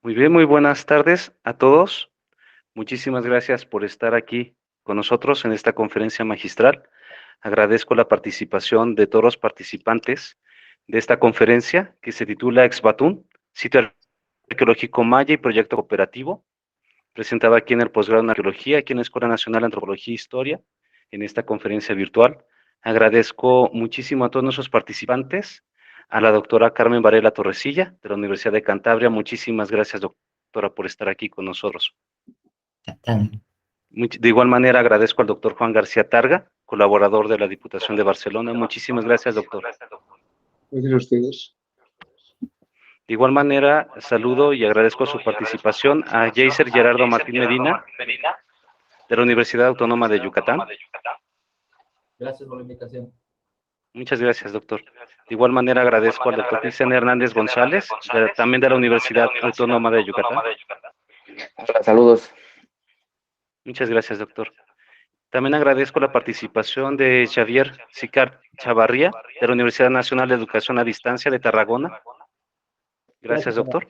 Muy bien, muy buenas tardes a todos. Muchísimas gracias por estar aquí con nosotros en esta conferencia magistral. Agradezco la participación de todos los participantes de esta conferencia que se titula Exbatún, Sitio Arqueológico Maya y Proyecto Cooperativo, presentada aquí en el posgrado en Arqueología, aquí en la Escuela Nacional de Antropología e Historia, en esta conferencia virtual. Agradezco muchísimo a todos nuestros participantes, a la doctora Carmen Varela Torrecilla, de la Universidad de Cantabria. Muchísimas gracias, doctora, por estar aquí con nosotros. De igual manera, agradezco al doctor Juan García Targa, colaborador de la Diputación de Barcelona. Muchísimas gracias, doctor. Gracias a ustedes. De igual manera, saludo y agradezco su participación a Yeiser Gerardo Martín Medina, de la Universidad Autónoma de Yucatán. Gracias por la invitación. Muchas gracias, doctor. De igual manera, agradezco al doctor Cristian Hernández González, también de la Universidad Autónoma de Yucatán. Hola, saludos. Muchas gracias, doctor. También agradezco la participación de Xavier Sicart Chavarría, de la Universidad Nacional de Educación a Distancia de Tarragona. Gracias, doctor.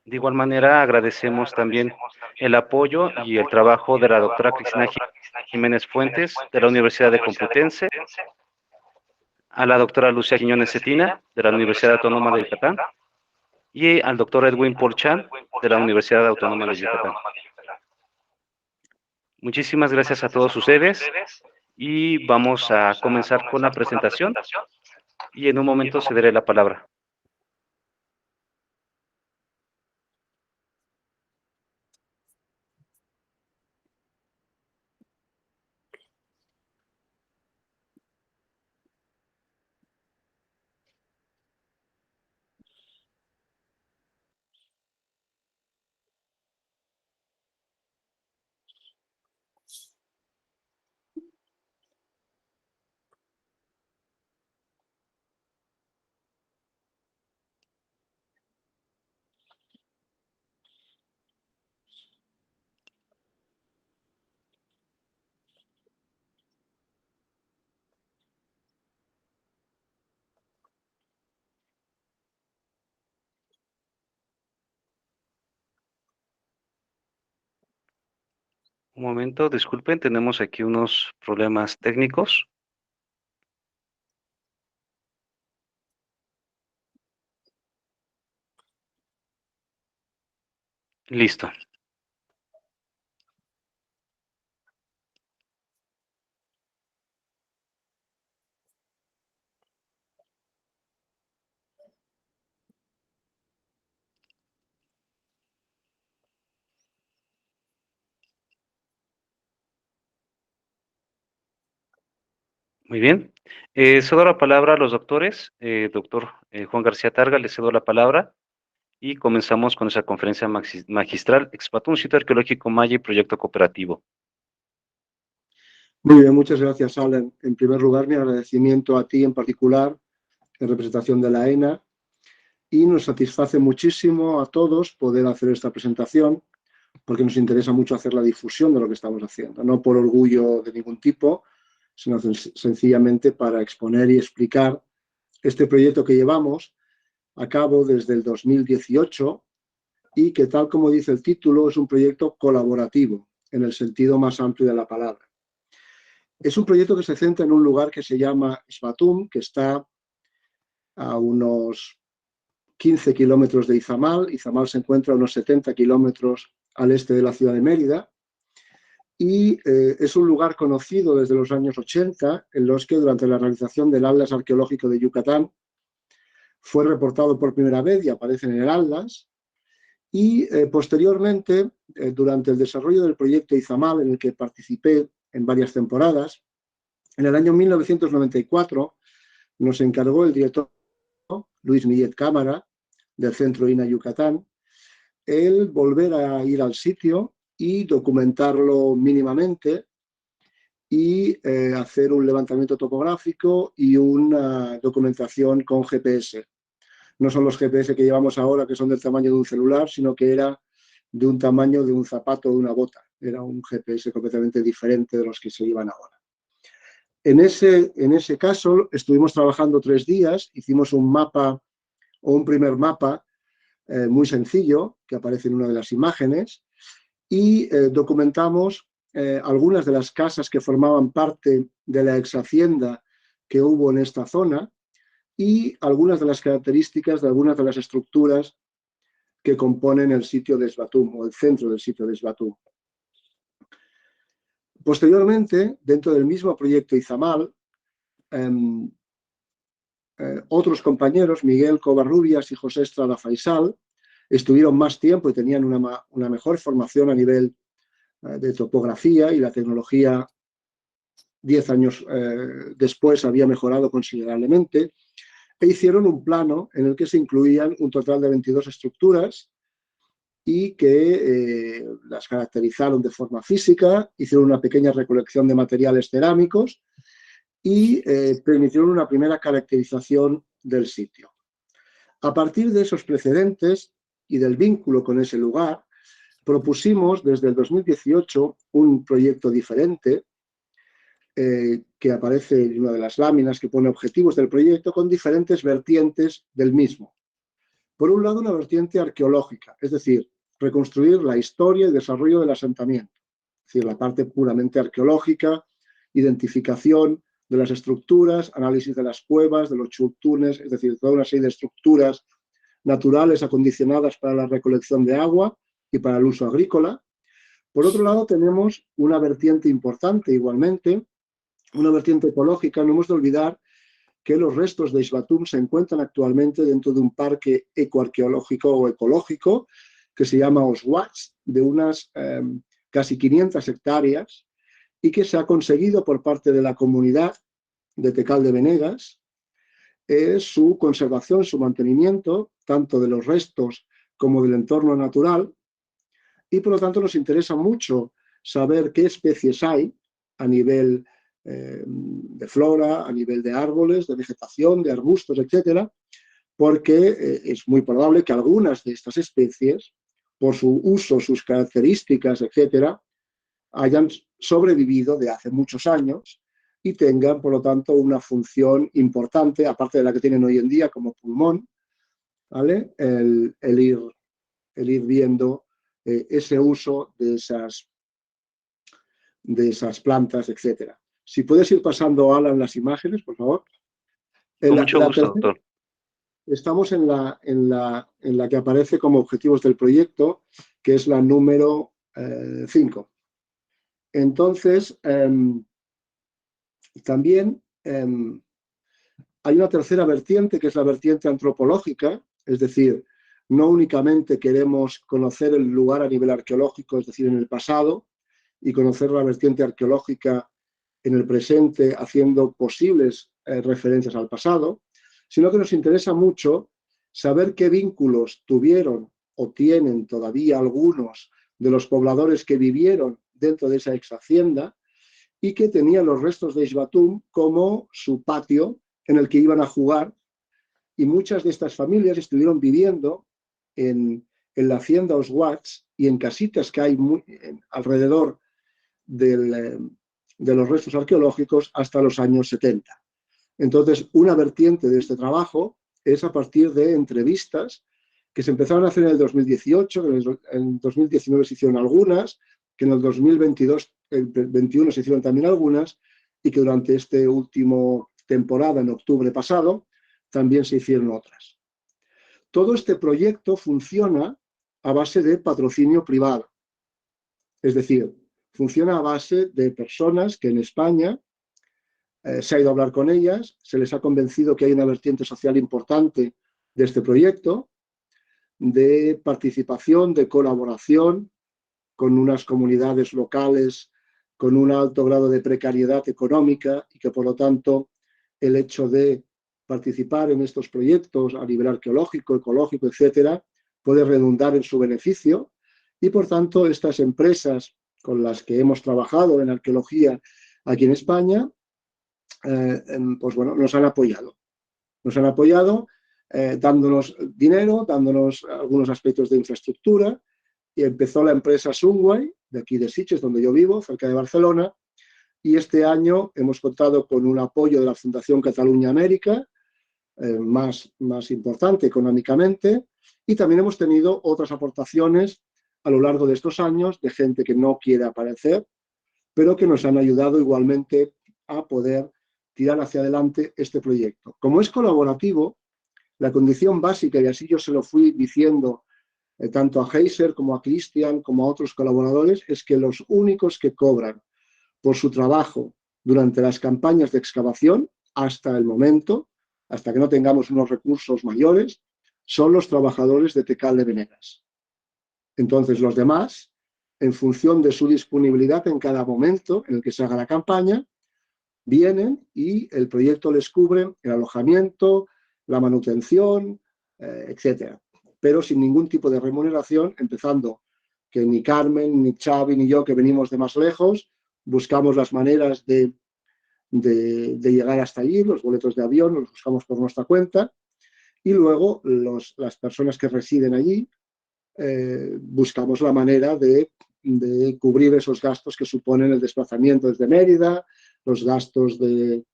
De igual manera, agradecemos también el apoyo y el trabajo de la doctora Cristina Jiménez Fuentes, de la Universidad de Complutense, a la doctora Lucia Quiñones Cetina, de la Universidad Autónoma de Yucatán, y al doctor Edwin Porchan, de la Universidad Autónoma de Yucatán. Muchísimas gracias a todos ustedes y vamos a comenzar con la presentación y en un momento cederé la palabra. Un momento, disculpen, tenemos aquí unos problemas técnicos. Listo. Muy bien. Cedo la palabra a los doctores. Doctor Juan García Targa, le cedo la palabra y comenzamos con esa conferencia magistral, Exbatún, Sitio Arqueológico Maya y Proyecto Cooperativo. Muy bien, muchas gracias, Alan. En primer lugar, mi agradecimiento a ti en particular, en representación de la ENA, y nos satisface muchísimo a todos poder hacer esta presentación, porque nos interesa mucho hacer la difusión de lo que estamos haciendo, no por orgullo de ningún tipo, sino sencillamente para exponer y explicar este proyecto que llevamos a cabo desde el 2018 y que, tal como dice el título, es un proyecto colaborativo, en el sentido más amplio de la palabra. Es un proyecto que se centra en un lugar que se llama Exbatún, que está a unos 15 kilómetros de Izamal. Izamal se encuentra a unos 70 kilómetros al este de la ciudad de Mérida, y es un lugar conocido desde los años 80, en los que durante la realización del Atlas Arqueológico de Yucatán fue reportado por primera vez y aparece en el Atlas, y posteriormente, durante el desarrollo del proyecto Izamal, en el que participé en varias temporadas, en el año 1994 nos encargó el director Luis Millet Cámara, del Centro INA Yucatán, el volver a ir al sitio y documentarlo mínimamente y hacer un levantamiento topográfico y una documentación con GPS. No son los GPS que llevamos ahora, que son del tamaño de un celular, sino que era de un tamaño de un zapato o de una bota. Era un GPS completamente diferente de los que se llevan ahora. En ese caso estuvimos trabajando 3 días, hicimos un mapa o un primer mapa muy sencillo que aparece en una de las imágenes y documentamos algunas de las casas que formaban parte de la exhacienda que hubo en esta zona y algunas de las características de algunas de las estructuras que componen el sitio de Esbatum o el centro del sitio de Esbatum. Posteriormente, dentro del mismo proyecto Izamal, otros compañeros, Miguel Covarrubias y José Estrada Faisal, estuvieron más tiempo y tenían una mejor formación a nivel de topografía, y la tecnología 10 años después había mejorado considerablemente, e hicieron un plano en el que se incluían un total de 22 estructuras y que las caracterizaron de forma física, hicieron una pequeña recolección de materiales cerámicos y permitieron una primera caracterización del sitio. A partir de esos precedentes y del vínculo con ese lugar, propusimos desde el 2018 un proyecto diferente que aparece en una de las láminas que pone objetivos del proyecto con diferentes vertientes del mismo. Por un lado, una vertiente arqueológica, es decir, reconstruir la historia y desarrollo del asentamiento, es decir, la parte puramente arqueológica, identificación de las estructuras, análisis de las cuevas, de los chultunes, es decir, toda una serie de estructuras naturales acondicionadas para la recolección de agua y para el uso agrícola. Por otro lado, tenemos una vertiente importante igualmente, una vertiente ecológica. No hemos de olvidar que los restos de Esbatum se encuentran actualmente dentro de un parque ecoarqueológico o ecológico que se llama Oswatch, de unas casi 500 hectáreas, y que se ha conseguido por parte de la comunidad de Tecal de Benegas su conservación, su mantenimiento, tanto de los restos como del entorno natural, y por lo tanto nos interesa mucho saber qué especies hay a nivel de flora, a nivel de árboles, de vegetación, de arbustos, etcétera, porque es muy probable que algunas de estas especies, por su uso, sus características, etcétera, hayan sobrevivido de hace muchos años y tengan, por lo tanto, una función importante, aparte de la que tienen hoy en día como pulmón, ¿vale? El ir viendo ese uso de esas plantas, etcétera. Si puedes ir pasando, Alan, las imágenes, por favor. Con mucho gusto, doctor. Estamos en la que aparece como objetivos del proyecto, que es la número 5. Entonces, también hay una tercera vertiente, que es la vertiente antropológica, es decir, no únicamente queremos conocer el lugar a nivel arqueológico, es decir, en el pasado, y conocer la vertiente arqueológica en el presente, haciendo posibles referencias al pasado, sino que nos interesa mucho saber qué vínculos tuvieron o tienen todavía algunos de los pobladores que vivieron dentro de esa exhacienda y que tenían los restos de Esbatum como su patio en el que iban a jugar, y muchas de estas familias estuvieron viviendo en la hacienda Oswatch y en casitas que hay alrededor de los restos arqueológicos hasta los años 70. Entonces, una vertiente de este trabajo es a partir de entrevistas que se empezaron a hacer en el 2018, que en 2019 se hicieron algunas, que en el 2022, el 2021 se hicieron también algunas, y que durante este último temporada, en octubre pasado, también se hicieron otras. Todo este proyecto funciona a base de patrocinio privado, es decir, funciona a base de personas que en España se ha ido a hablar con ellas, se les ha convencido que hay una vertiente social importante de este proyecto, de participación, de colaboración con unas comunidades locales con un alto grado de precariedad económica, y que por lo tanto el hecho de participar en estos proyectos a nivel arqueológico, ecológico, etcétera, puede redundar en su beneficio, y por tanto estas empresas con las que hemos trabajado en arqueología aquí en España, pues bueno, nos han apoyado. Nos han apoyado dándonos dinero, dándonos algunos aspectos de infraestructura, y empezó la empresa Sunway, de aquí de Sitges, donde yo vivo, cerca de Barcelona, y este año hemos contado con un apoyo de la Fundación Catalunya América, más importante económicamente, y también hemos tenido otras aportaciones a lo largo de estos años de gente que no quiere aparecer, pero que nos han ayudado igualmente a poder tirar hacia adelante este proyecto. Como es colaborativo, la condición básica, y así yo se lo fui diciendo tanto a Heiser como a Cristian como a otros colaboradores, es que los únicos que cobran por su trabajo durante las campañas de excavación, hasta el momento, hasta que no tengamos unos recursos mayores, son los trabajadores de Tecal de Venegas. Entonces, los demás, en función de su disponibilidad en cada momento en el que se haga la campaña, vienen y el proyecto les cubre el alojamiento, la manutención, etcétera. Pero sin ningún tipo de remuneración, empezando que ni Carmen, ni Xavi, ni yo, que venimos de más lejos, buscamos las maneras de llegar hasta allí, los boletos de avión los buscamos por nuestra cuenta, y luego las personas que residen allí buscamos la manera de cubrir esos gastos que suponen el desplazamiento desde Mérida, los gastos de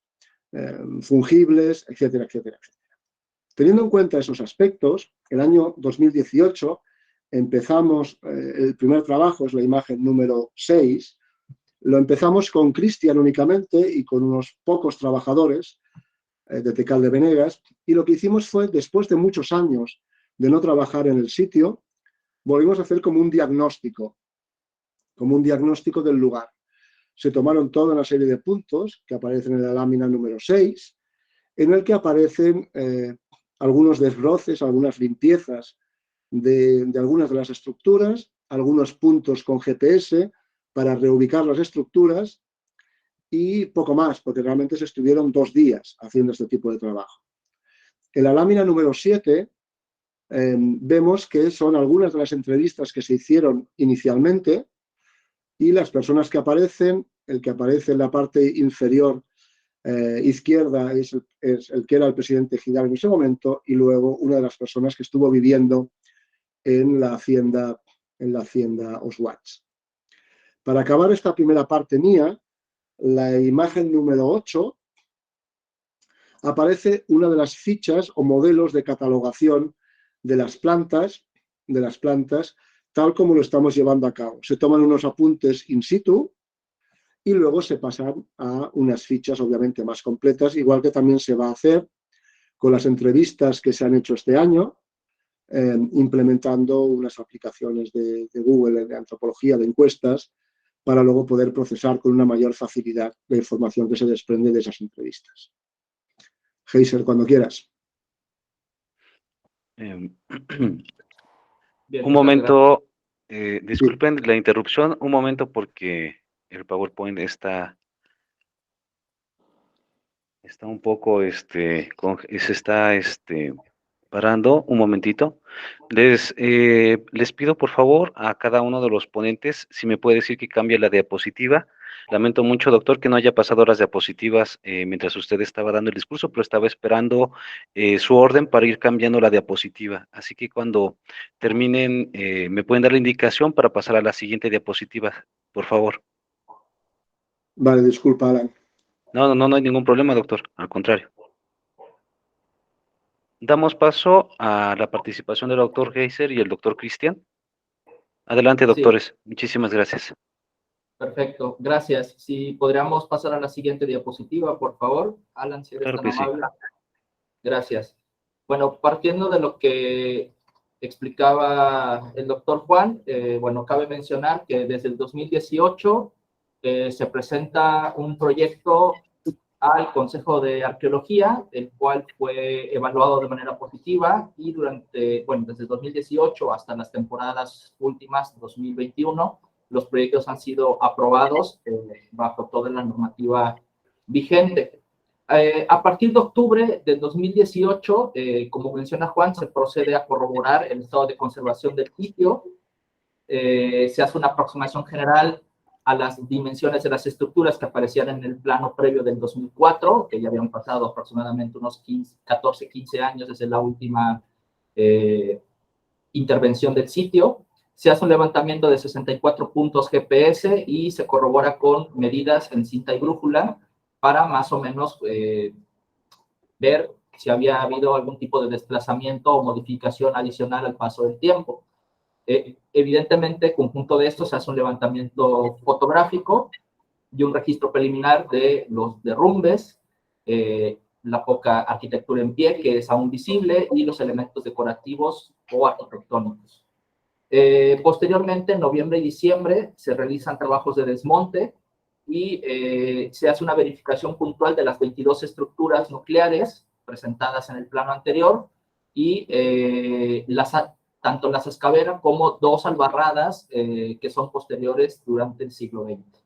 fungibles, etcétera, etcétera, etcétera. Teniendo en cuenta esos aspectos, el año 2018 empezamos, el primer trabajo es la imagen número 6, lo empezamos con Cristian únicamente y con unos pocos trabajadores de Tecal de Venegas, y lo que hicimos fue, después de muchos años de no trabajar en el sitio, volvimos a hacer como un diagnóstico del lugar. Se tomaron toda una serie de puntos que aparecen en la lámina número 6, en el que aparecen algunos desbroces, algunas limpiezas de algunas de las estructuras, algunos puntos con GPS para reubicar las estructuras y poco más, porque realmente se estuvieron 2 días haciendo este tipo de trabajo. En la lámina número 7 vemos que son algunas de las entrevistas que se hicieron inicialmente, y las personas que aparecen, el que aparece en la parte inferior izquierda es el que era el presidente Gidal en ese momento, y luego una de las personas que estuvo viviendo en la hacienda Oswatch. Para acabar esta primera parte mía, la imagen número 8 aparece una de las fichas o modelos de catalogación de las plantas, tal como lo estamos llevando a cabo. Se toman unos apuntes in situ y luego se pasan a unas fichas obviamente más completas, igual que también se va a hacer con las entrevistas que se han hecho este año, implementando unas aplicaciones de Google de antropología, de encuestas, para luego poder procesar con una mayor facilidad la información que se desprende de esas entrevistas. Heiser, cuando quieras. Bien, Un momento, disculpen la interrupción, un momento porque el PowerPoint está un poco, se está parando, un momentito. Les pido por favor a cada uno de los ponentes, si me puede decir que cambie la diapositiva. Lamento mucho, doctor, que no haya pasado las diapositivas mientras usted estaba dando el discurso, pero estaba esperando su orden para ir cambiando la diapositiva. Así que cuando terminen, me pueden dar la indicación para pasar a la siguiente diapositiva, por favor. Vale, disculpa, Alan. No hay ningún problema, doctor, al contrario. Damos paso a la participación del doctor Heiser y el doctor Cristian. Adelante, doctores. Sí. Muchísimas gracias. Perfecto, gracias. Si podríamos pasar a la siguiente diapositiva, por favor. Alan, si eres tan amable. Sí. Gracias. Bueno, partiendo de lo que explicaba el doctor Juan, bueno, cabe mencionar que desde el 2018 se presenta un proyecto al Consejo de Arqueología, el cual fue evaluado de manera positiva, y desde 2018 hasta las temporadas últimas, 2021, los proyectos han sido aprobados bajo toda la normativa vigente. A partir de octubre del 2018, como menciona Juan, se procede a corroborar el estado de conservación del sitio, se hace una aproximación general a las dimensiones de las estructuras que aparecían en el plano previo del 2004, que ya habían pasado aproximadamente unos 14, 15 años desde la última intervención del sitio. Se hace un levantamiento de 64 puntos GPS y se corrobora con medidas en cinta y brújula para más o menos ver si había habido algún tipo de desplazamiento o modificación adicional al paso del tiempo. Evidentemente, conjunto de esto se hace un levantamiento fotográfico y un registro preliminar de los derrumbes, la poca arquitectura en pie, que es aún visible, y los elementos decorativos o arquitectónicos. Posteriormente, en noviembre y diciembre, se realizan trabajos de desmonte y se hace una verificación puntual de las 22 estructuras nucleares presentadas en el plano anterior y tanto las Escavera como 2 albarradas que son posteriores durante el siglo XX.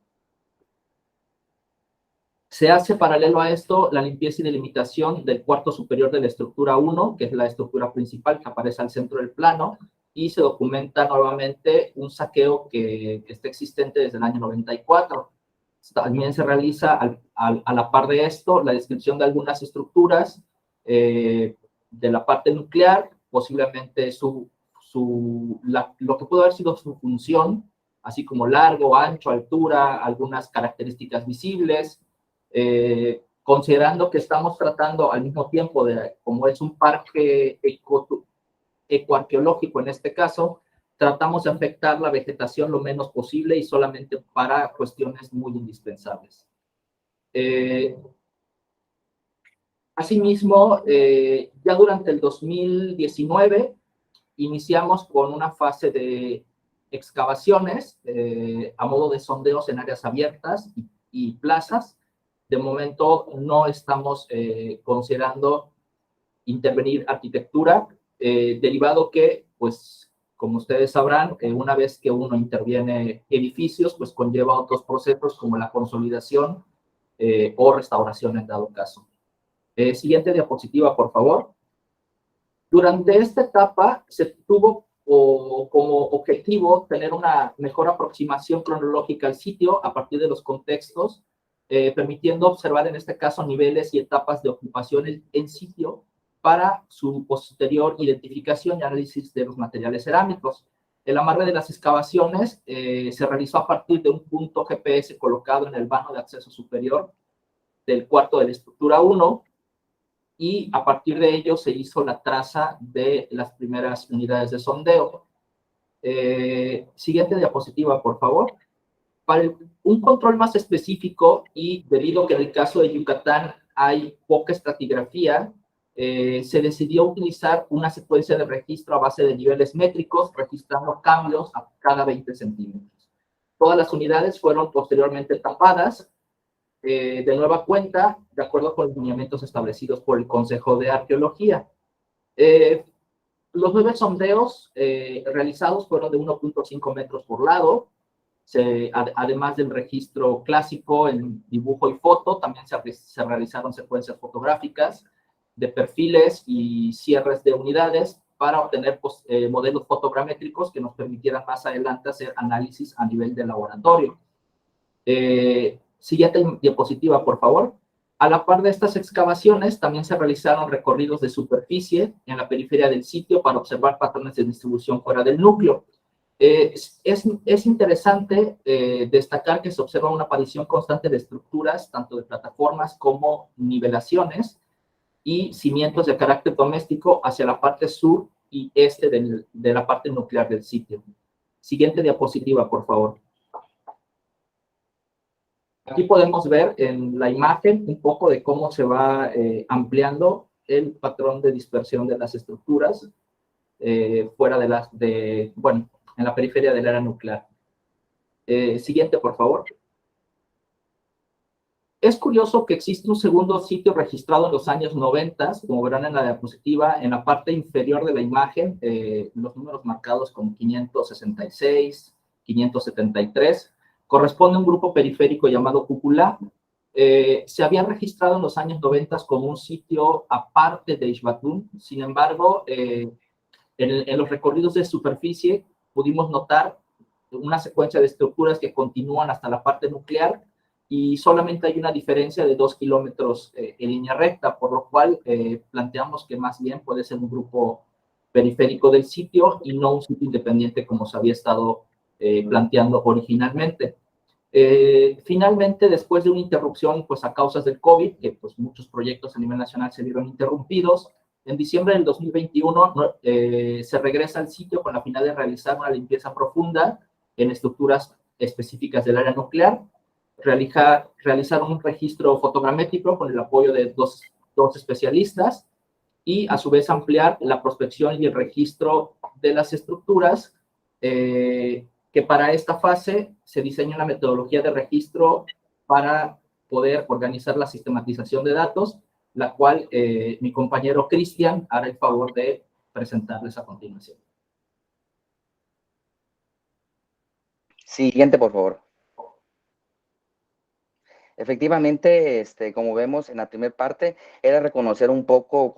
Se hace paralelo a esto la limpieza y delimitación del cuarto superior de la estructura 1, que es la estructura principal que aparece al centro del plano, y se documenta nuevamente un saqueo que está existente desde el año 94. También se realiza a la par de esto la descripción de algunas estructuras de la parte nuclear, posiblemente lo que pudo haber sido su función, así como largo, ancho, altura, algunas características visibles, considerando que estamos tratando al mismo tiempo como es un parque ecoarqueológico en este caso, tratamos de afectar la vegetación lo menos posible y solamente para cuestiones muy indispensables. Asimismo, ya durante el 2019 iniciamos con una fase de excavaciones a modo de sondeos en áreas abiertas y plazas. De momento no estamos considerando intervenir arquitectura, derivado que, pues, como ustedes sabrán, una vez que uno interviene edificios, pues conlleva otros procesos como la consolidación o restauración en dado caso. Siguiente diapositiva, por favor. Durante esta etapa se tuvo como objetivo tener una mejor aproximación cronológica al sitio a partir de los contextos, permitiendo observar en este caso niveles y etapas de ocupación en sitio para su posterior identificación y análisis de los materiales cerámicos. El amarre de las excavaciones se realizó a partir de un punto GPS colocado en el vano de acceso superior del cuarto de la estructura 1, y a partir de ello se hizo la traza de las primeras unidades de sondeo. Siguiente diapositiva, por favor. Para un control más específico, y debido a que en el caso de Yucatán hay poca estratigrafía, se decidió utilizar una secuencia de registro a base de niveles métricos, registrando cambios a cada 20 centímetros. Todas las unidades fueron posteriormente tapadas, de nueva cuenta, de acuerdo con los lineamientos establecidos por el Consejo de Arqueología. Los 9 sondeos realizados fueron de 1.5 metros por lado. Además del registro clásico en dibujo y foto, también se realizaron secuencias fotográficas de perfiles y cierres de unidades para obtener modelos fotogramétricos que nos permitieran más adelante hacer análisis a nivel de laboratorio. Siguiente diapositiva, por favor. A la par de estas excavaciones, también se realizaron recorridos de superficie en la periferia del sitio para observar patrones de distribución fuera del núcleo. Es interesante destacar que se observa una aparición constante de estructuras, tanto de plataformas como nivelaciones y cimientos de carácter doméstico hacia la parte sur y este de la parte nuclear del sitio. Siguiente diapositiva, por favor. Aquí podemos ver en la imagen un poco de cómo se va ampliando el patrón de dispersión de las estructuras fuera en la periferia del área nuclear. Siguiente, por favor. Es curioso que existe un segundo sitio registrado en los años 90, como verán en la diapositiva, en la parte inferior de la imagen, los números marcados con 566, 573, corresponde a un grupo periférico llamado Cúpula. Se había registrado en los años 90 como un sitio aparte de Ixbatún. Sin embargo, en los recorridos de superficie pudimos notar una secuencia de estructuras que continúan hasta la parte nuclear y solamente hay una diferencia de 2 kilómetros en línea recta, por lo cual planteamos que más bien puede ser un grupo periférico del sitio y no un sitio independiente como se había estado planteando originalmente. Finalmente, después de una interrupción, pues a causas del COVID, que pues muchos proyectos a nivel nacional se vieron interrumpidos, en diciembre del 2021 se regresa al sitio con la finalidad de realizar una limpieza profunda en estructuras específicas del área nuclear, realizar un registro fotogramétrico con el apoyo de dos especialistas y a su vez ampliar la prospección y el registro de las estructuras, que para esta fase se diseña una metodología de registro para poder organizar la sistematización de datos, la cual mi compañero Cristian hará el favor de presentarles a continuación. Siguiente, por favor. Efectivamente, como vemos en la primera parte, era reconocer un poco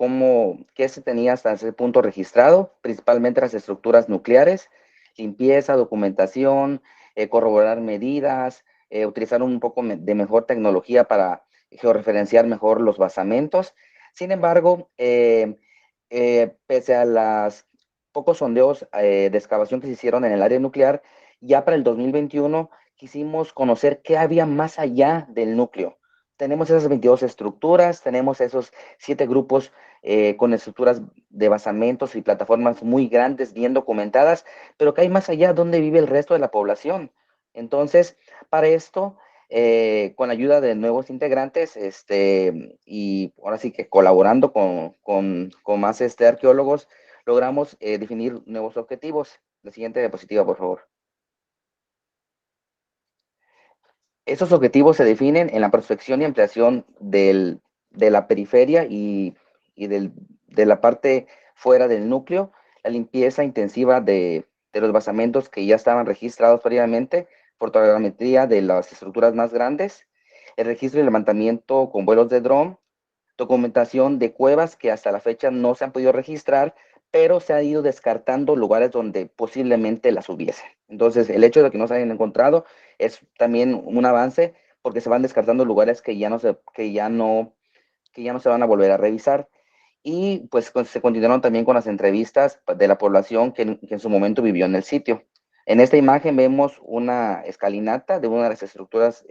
qué se tenía hasta ese punto registrado, principalmente las estructuras nucleares, limpieza, documentación, corroborar medidas, utilizar un poco de mejor tecnología para georreferenciar mejor los basamentos. Sin embargo, pese a los pocos sondeos de excavación que se hicieron en el área nuclear, ya para el 2021 quisimos conocer qué había más allá del núcleo. Tenemos esas 22 estructuras, tenemos esos 7 grupos con estructuras de basamentos y plataformas muy grandes, bien documentadas, pero ¿qué hay más allá? ¿Dónde vive el resto de la población? Entonces, para esto, con la ayuda de nuevos integrantes, y ahora sí que colaborando con más arqueólogos, logramos definir nuevos objetivos. La siguiente diapositiva, por favor. Esos objetivos se definen en la prospección y ampliación de la periferia y de la parte fuera del núcleo, la limpieza intensiva de los basamentos que ya estaban registrados previamente, fotogrametría de las estructuras más grandes, el registro y levantamiento con vuelos de dron, documentación de cuevas que hasta la fecha no se han podido registrar, pero se han ido descartando lugares donde posiblemente las hubiese. Entonces, el hecho de que no se hayan encontrado es también un avance porque se van descartando lugares que ya no se van a volver a revisar. Y pues se continuaron también con las entrevistas de la población que en su momento vivió en el sitio. En esta imagen vemos una escalinata de una de las estructuras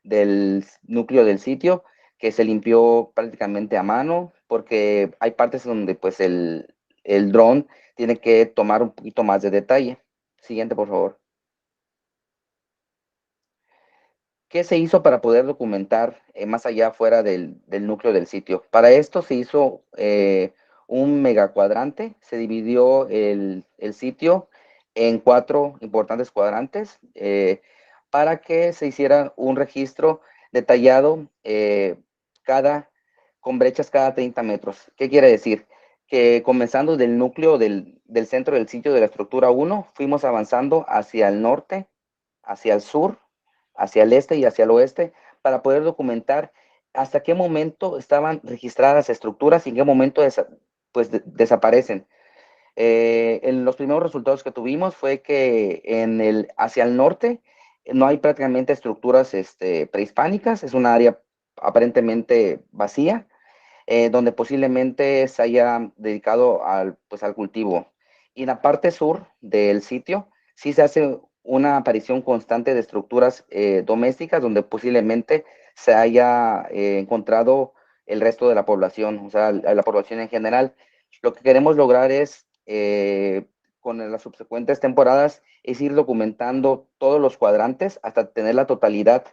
del núcleo del sitio que se limpió prácticamente a mano porque hay partes donde pues el dron tiene que tomar un poquito más de detalle. Siguiente, por favor. ¿Qué se hizo para poder documentar más allá fuera del núcleo del sitio? Para esto se hizo un megacuadrante, se dividió el sitio en 4 importantes cuadrantes para que se hiciera un registro detallado con brechas cada 30 metros. ¿Qué quiere decir? Que comenzando del núcleo del centro del sitio de la estructura 1, fuimos avanzando hacia el norte, hacia el sur, hacia el este y hacia el oeste, para poder documentar hasta qué momento estaban registradas estructuras y en qué momento desaparecen. En los primeros resultados que tuvimos fue que hacia el norte no hay prácticamente estructuras prehispánicas, es un área aparentemente vacía, donde posiblemente se haya dedicado al cultivo. Y en la parte sur del sitio sí se hace una aparición constante de estructuras domésticas donde posiblemente se haya encontrado el resto de la población, o sea, la población en general. Lo que queremos lograr es, con las subsecuentes temporadas, es ir documentando todos los cuadrantes hasta tener la totalidad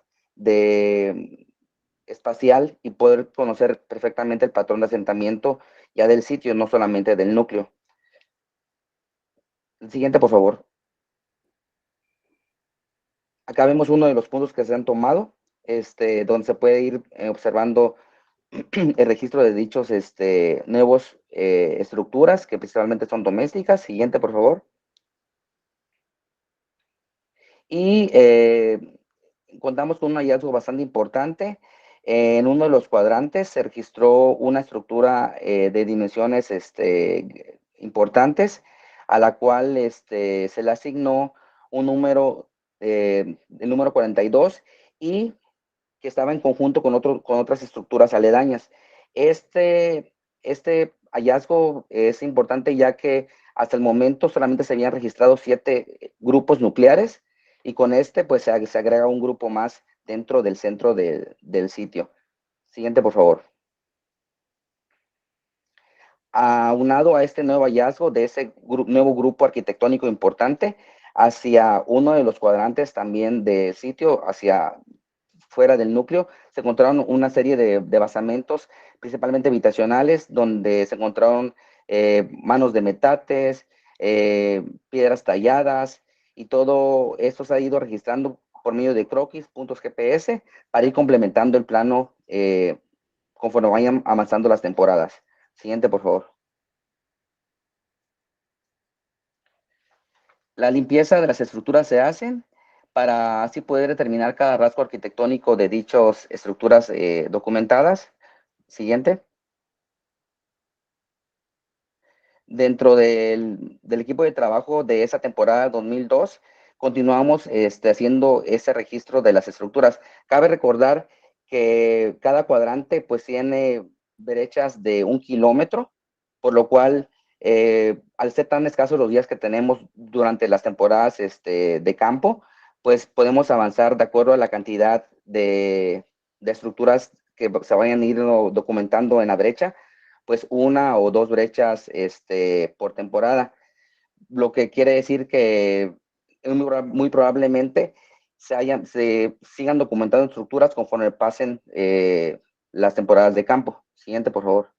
espacial y poder conocer perfectamente el patrón de asentamiento ya del sitio, no solamente del núcleo. El siguiente, por favor. Acá vemos uno de los puntos que se han tomado, donde se puede ir observando el registro de dichos nuevos estructuras que principalmente son domésticas. Siguiente, por favor. Y contamos con un hallazgo bastante importante. En uno de los cuadrantes se registró una estructura de dimensiones importantes, a la cual se le asignó un número, el número 42, y que estaba en conjunto con otras estructuras aledañas. Este hallazgo es importante ya que hasta el momento solamente se habían registrado 7 grupos nucleares, y con este pues se agrega un grupo más dentro del centro del sitio. Siguiente, por favor. Aunado a este nuevo hallazgo de ese nuevo grupo arquitectónico importante, hacia uno de los cuadrantes también del sitio, hacia fuera del núcleo, se encontraron una serie de basamentos, principalmente habitacionales, donde se encontraron manos de metates, piedras talladas, y todo esto se ha ido registrando por medio de croquis, puntos GPS, para ir complementando el plano conforme vayan avanzando las temporadas. Siguiente, por favor. La limpieza de las estructuras se hacen para así poder determinar cada rasgo arquitectónico de dichas estructuras documentadas. Siguiente. Dentro del equipo de trabajo de esa temporada 2002, continuamos haciendo ese registro de las estructuras. Cabe recordar que cada cuadrante pues tiene brechas de 1 kilómetro, por lo cual al ser tan escasos los días que tenemos durante las temporadas de campo, pues podemos avanzar de acuerdo a la cantidad de estructuras que se vayan a ir documentando en la brecha, pues 1 o 2 brechas por temporada, lo que quiere decir que muy probablemente se sigan documentando estructuras conforme pasen las temporadas de campo. Siguiente, por favor.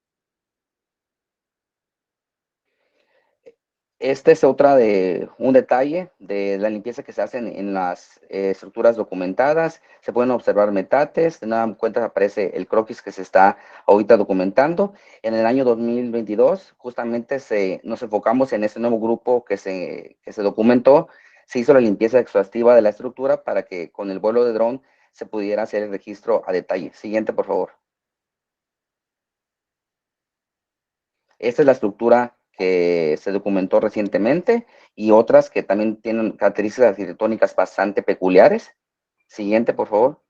Este es un detalle de la limpieza que se hace en las estructuras documentadas. Se pueden observar metates, de nada cuenta aparece el croquis que se está ahorita documentando. En el año 2022, justamente nos enfocamos en ese nuevo grupo que se documentó. Se hizo la limpieza exhaustiva de la estructura para que con el vuelo de dron se pudiera hacer el registro a detalle. Siguiente, por favor. Esta es la estructura que se documentó recientemente y otras que también tienen características arquitectónicas bastante peculiares. Siguiente, por favor.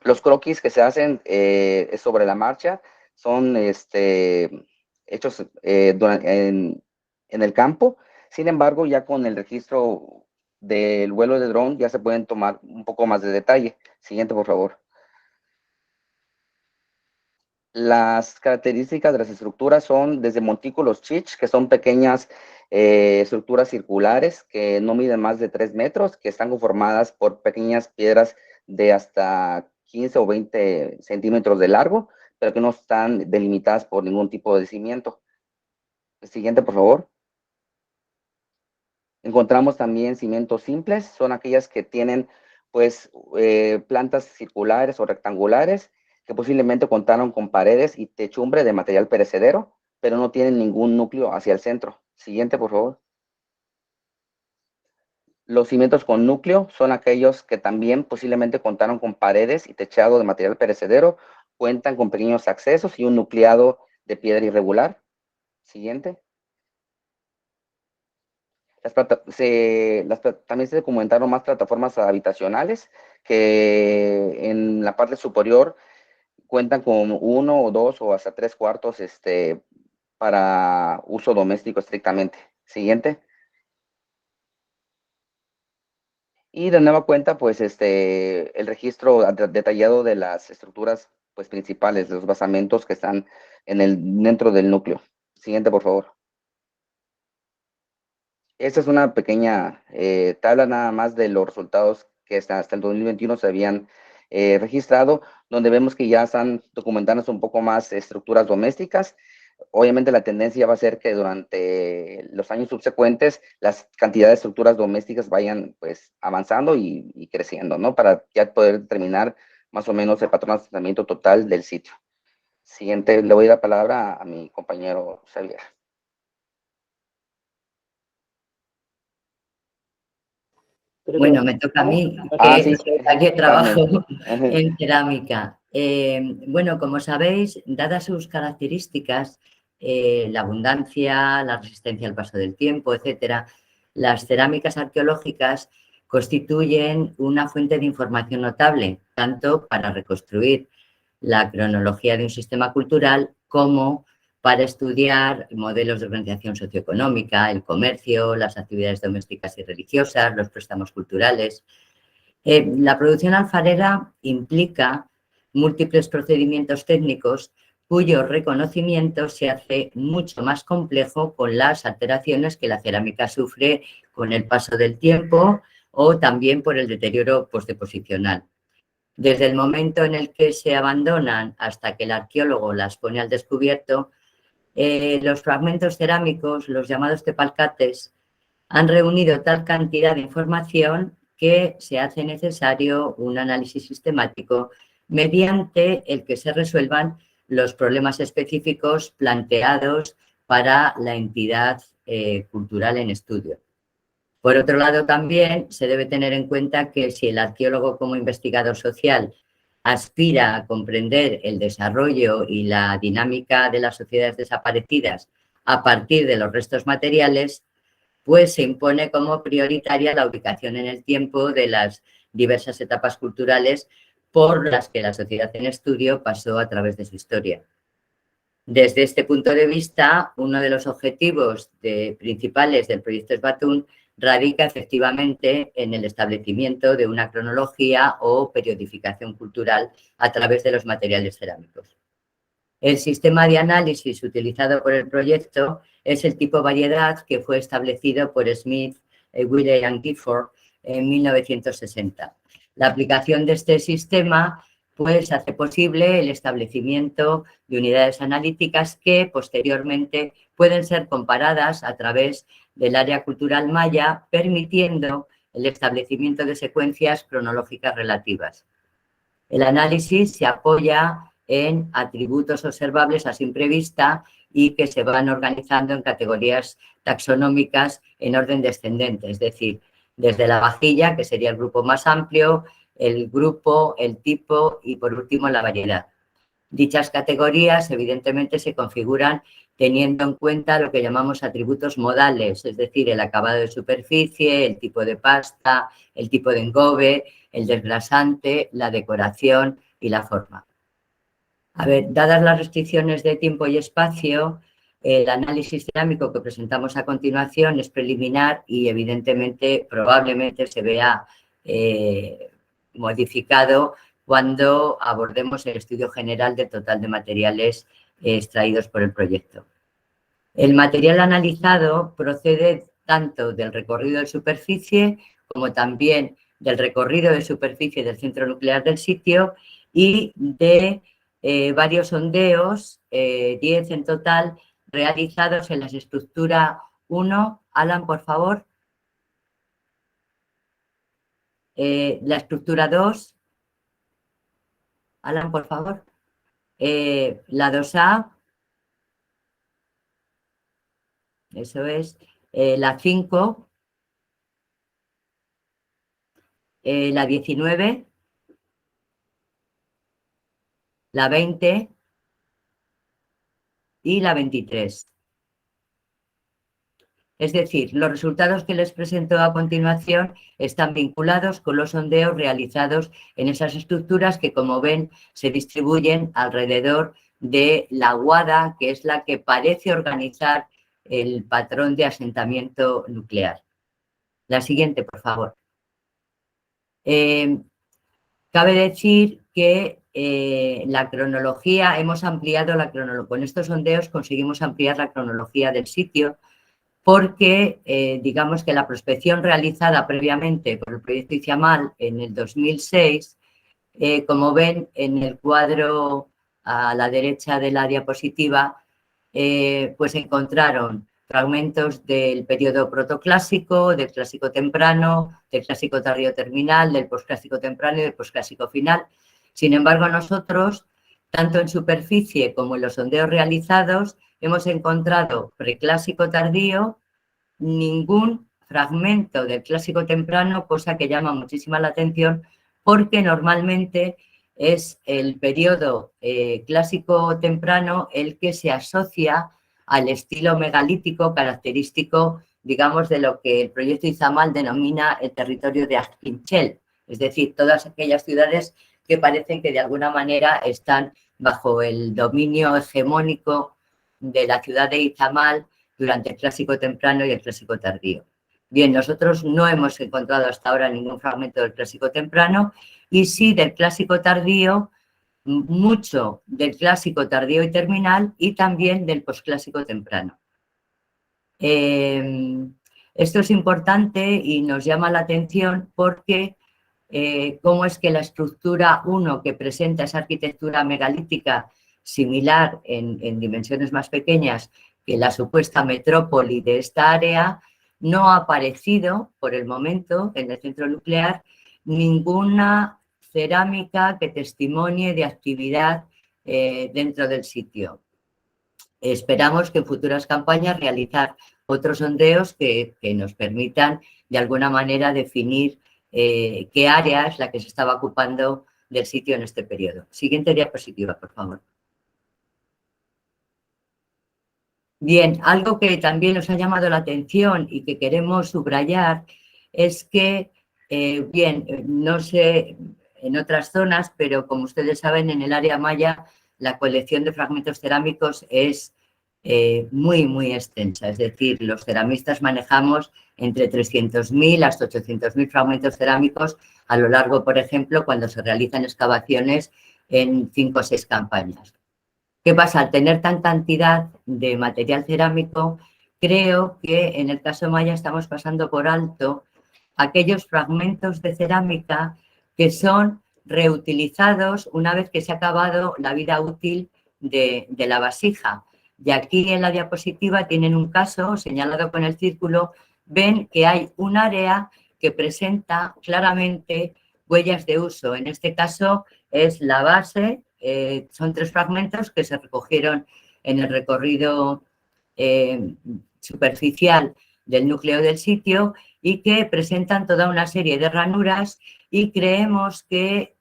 Los croquis que se hacen sobre la marcha son hechos en el campo. Sin embargo, ya con el registro del vuelo de dron ya se pueden tomar un poco más de detalle. Siguiente, por favor. Las características de las estructuras son desde montículos Chich, que son pequeñas estructuras circulares que no miden más de 3 metros, que están conformadas por pequeñas piedras de hasta 15 o 20 centímetros de largo, pero que no están delimitadas por ningún tipo de cimiento. El siguiente, por favor. Encontramos también cimientos simples, son aquellas que tienen pues plantas circulares o rectangulares que posiblemente contaron con paredes y techumbre de material perecedero, pero no tienen ningún núcleo hacia el centro. Siguiente, por favor. Los cimientos con núcleo son aquellos que también posiblemente contaron con paredes y techado de material perecedero, cuentan con pequeños accesos y un nucleado de piedra irregular. Siguiente. También se documentaron más plataformas habitacionales que en la parte superior cuentan con 1 o 2 o hasta 3 cuartos para uso doméstico estrictamente. Siguiente. Y de nueva cuenta, pues el registro detallado de las estructuras pues principales, de los basamentos que están dentro del núcleo. Siguiente, por favor. Esta es una pequeña tabla nada más de los resultados que hasta el 2021 se habían registrado, donde vemos que ya están documentándose un poco más estructuras domésticas. Obviamente la tendencia va a ser que durante los años subsecuentes las cantidades de estructuras domésticas vayan pues avanzando y creciendo, ¿no? Para ya poder determinar más o menos el patrón de asentamiento total del sitio. Siguiente, le doy la palabra a mi compañero Xavier. Bueno, me toca a mí, sí. que trabajo en cerámica. Bueno, como sabéis, dadas sus características, la abundancia, la resistencia al paso del tiempo, etcétera, las cerámicas arqueológicas constituyen una fuente de información notable, tanto para reconstruir la cronología de un sistema cultural como para estudiar modelos de organización socioeconómica, el comercio, las actividades domésticas y religiosas, los préstamos culturales. La producción alfarera implica múltiples procedimientos técnicos cuyo reconocimiento se hace mucho más complejo con las alteraciones que la cerámica sufre con el paso del tiempo o también por el deterioro postdeposicional. Desde el momento en el que se abandonan hasta que el arqueólogo las pone al descubierto, los fragmentos cerámicos, los llamados tepalcates, han reunido tal cantidad de información que se hace necesario un análisis sistemático mediante el que se resuelvan los problemas específicos planteados para la entidad cultural en estudio. Por otro lado, también se debe tener en cuenta que si el arqueólogo como investigador social aspira a comprender el desarrollo y la dinámica de las sociedades desaparecidas a partir de los restos materiales, pues se impone como prioritaria la ubicación en el tiempo de las diversas etapas culturales por las que la sociedad en estudio pasó a través de su historia. Desde este punto de vista, uno de los objetivos principales del proyecto Esbatún radica efectivamente en el establecimiento de una cronología o periodificación cultural a través de los materiales cerámicos. El sistema de análisis utilizado por el proyecto es el tipo variedad que fue establecido por Smith, Willey y Gifford en 1960. La aplicación de este sistema pues, hace posible el establecimiento de unidades analíticas que posteriormente pueden ser comparadas a través del área cultural maya, permitiendo el establecimiento de secuencias cronológicas relativas. El análisis se apoya en atributos observables a simple vista y que se van organizando en categorías taxonómicas en orden descendente, es decir, desde la vajilla, que sería el grupo más amplio, el grupo, el tipo y, por último, la variedad. Dichas categorías, evidentemente, se configuran teniendo en cuenta lo que llamamos atributos modales, es decir, el acabado de superficie, el tipo de pasta, el tipo de engobe, el desgrasante, la decoración y la forma. A ver, dadas las restricciones de tiempo y espacio, el análisis cerámico que presentamos a continuación es preliminar y, evidentemente, probablemente se vea modificado cuando abordemos el estudio general del total de materiales extraídos por el proyecto. El material analizado procede tanto del recorrido de superficie como también del recorrido de superficie del centro nuclear del sitio y de varios sondeos, 10 en total, realizados en la estructura 1. Alan, por favor. La estructura 2. Alan, por favor. La 2A. Eso es. La 5. La 19. La 20 y la 23. Es decir, los resultados que les presento a continuación están vinculados con los sondeos realizados en esas estructuras que, como ven, se distribuyen alrededor de la guada, que es la que parece organizar el patrón de asentamiento nuclear. La siguiente, por favor. Cabe decir que la cronología, hemos ampliado la cronología, con estos sondeos conseguimos ampliar la cronología del sitio porque digamos que la prospección realizada previamente por el proyecto Izamal en el 2006, como ven en el cuadro a la derecha de la diapositiva, pues encontraron fragmentos del periodo protoclásico, del clásico temprano, del clásico tardío terminal, del posclásico temprano y del posclásico final. Sin embargo, nosotros, tanto en superficie como en los sondeos realizados, hemos encontrado preclásico tardío, ningún fragmento del clásico temprano, cosa que llama muchísima la atención porque normalmente es el periodo clásico temprano el que se asocia al estilo megalítico característico, digamos, de lo que el proyecto Izamal denomina el territorio de Azkinchel, es decir, todas aquellas ciudades que parecen que de alguna manera están bajo el dominio hegemónico de la ciudad de Izamal durante el Clásico temprano y el Clásico tardío. Bien, nosotros no hemos encontrado hasta ahora ningún fragmento del Clásico temprano y sí del Clásico tardío, mucho del Clásico tardío y terminal y también del Posclásico temprano. Esto es importante y nos llama la atención porque cómo es que la estructura 1 que presenta esa arquitectura megalítica similar en dimensiones más pequeñas que la supuesta metrópoli de esta área, no ha aparecido por el momento en el centro nuclear ninguna cerámica que testimonie de actividad dentro del sitio. Esperamos que en futuras campañas realizar otros sondeos que nos permitan de alguna manera definir qué área es la que se estaba ocupando del sitio en este periodo. Siguiente diapositiva, por favor. Bien, algo que también nos ha llamado la atención y que queremos subrayar es que, no sé en otras zonas, pero como ustedes saben, en el área maya la colección de fragmentos cerámicos es muy, muy extensa. Es decir, los ceramistas manejamos entre 300.000 hasta 800.000 fragmentos cerámicos a lo largo, por ejemplo, cuando se realizan excavaciones en 5 o 6 campañas. ¿Qué pasa? Al tener tan cantidad de material cerámico, creo que en el caso maya estamos pasando por alto aquellos fragmentos de cerámica que son reutilizados una vez que se ha acabado la vida útil de la vasija. Y aquí en la diapositiva tienen un caso señalado con el círculo. Ven que hay un área que presenta claramente huellas de uso. En este caso es la base. Son 3 fragmentos que se recogieron en el recorrido superficial del núcleo del sitio y que presentan toda una serie de ranuras y creemos que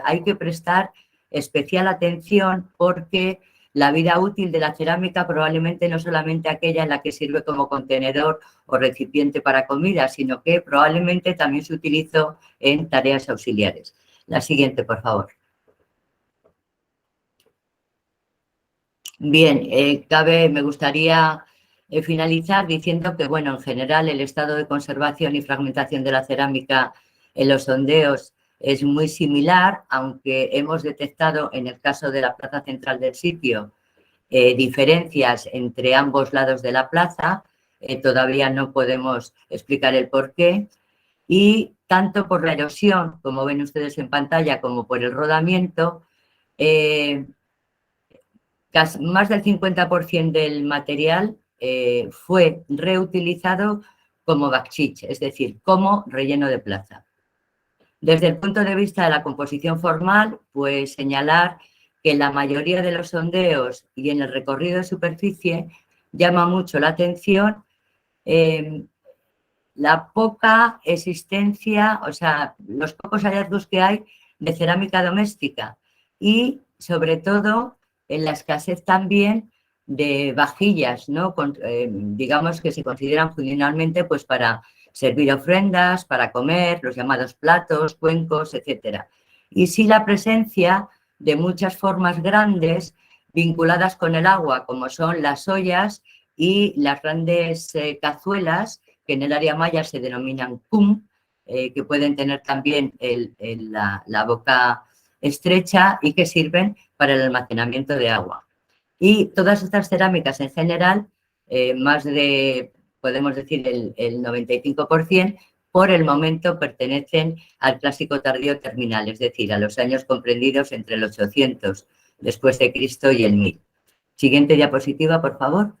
hay que prestar especial atención porque la vida útil de la cerámica probablemente no solamente aquella en la que sirve como contenedor o recipiente para comida, sino que probablemente también se utilizó en tareas auxiliares. La siguiente, por favor. Bien, me gustaría finalizar diciendo que, bueno, en general el estado de conservación y fragmentación de la cerámica en los sondeos es muy similar, aunque hemos detectado en el caso de la plaza central del sitio diferencias entre ambos lados de la plaza, todavía no podemos explicar el porqué, y tanto por la erosión, como ven ustedes en pantalla, como por el rodamiento, más del 50% del material fue reutilizado como backchich, es decir, como relleno de plaza. Desde el punto de vista de la composición formal, pues señalar que en la mayoría de los sondeos y en el recorrido de superficie llama mucho la atención la poca existencia, o sea, los pocos hallazgos que hay de cerámica doméstica y, sobre todo, en la escasez también de vajillas, ¿no? Digamos que se consideran funcionalmente pues para servir ofrendas, para comer, los llamados platos, cuencos, etcétera. Y sí la presencia de muchas formas grandes vinculadas con el agua, como son las ollas y las grandes cazuelas, que en el área maya se denominan kum, que pueden tener también la boca estrecha y que sirven para el almacenamiento de agua. Y todas estas cerámicas en general, más de, podemos decir, el 95%, por el momento pertenecen al clásico tardío terminal, es decir, a los años comprendidos entre el 800 después de Cristo y el 1000. Siguiente diapositiva, por favor.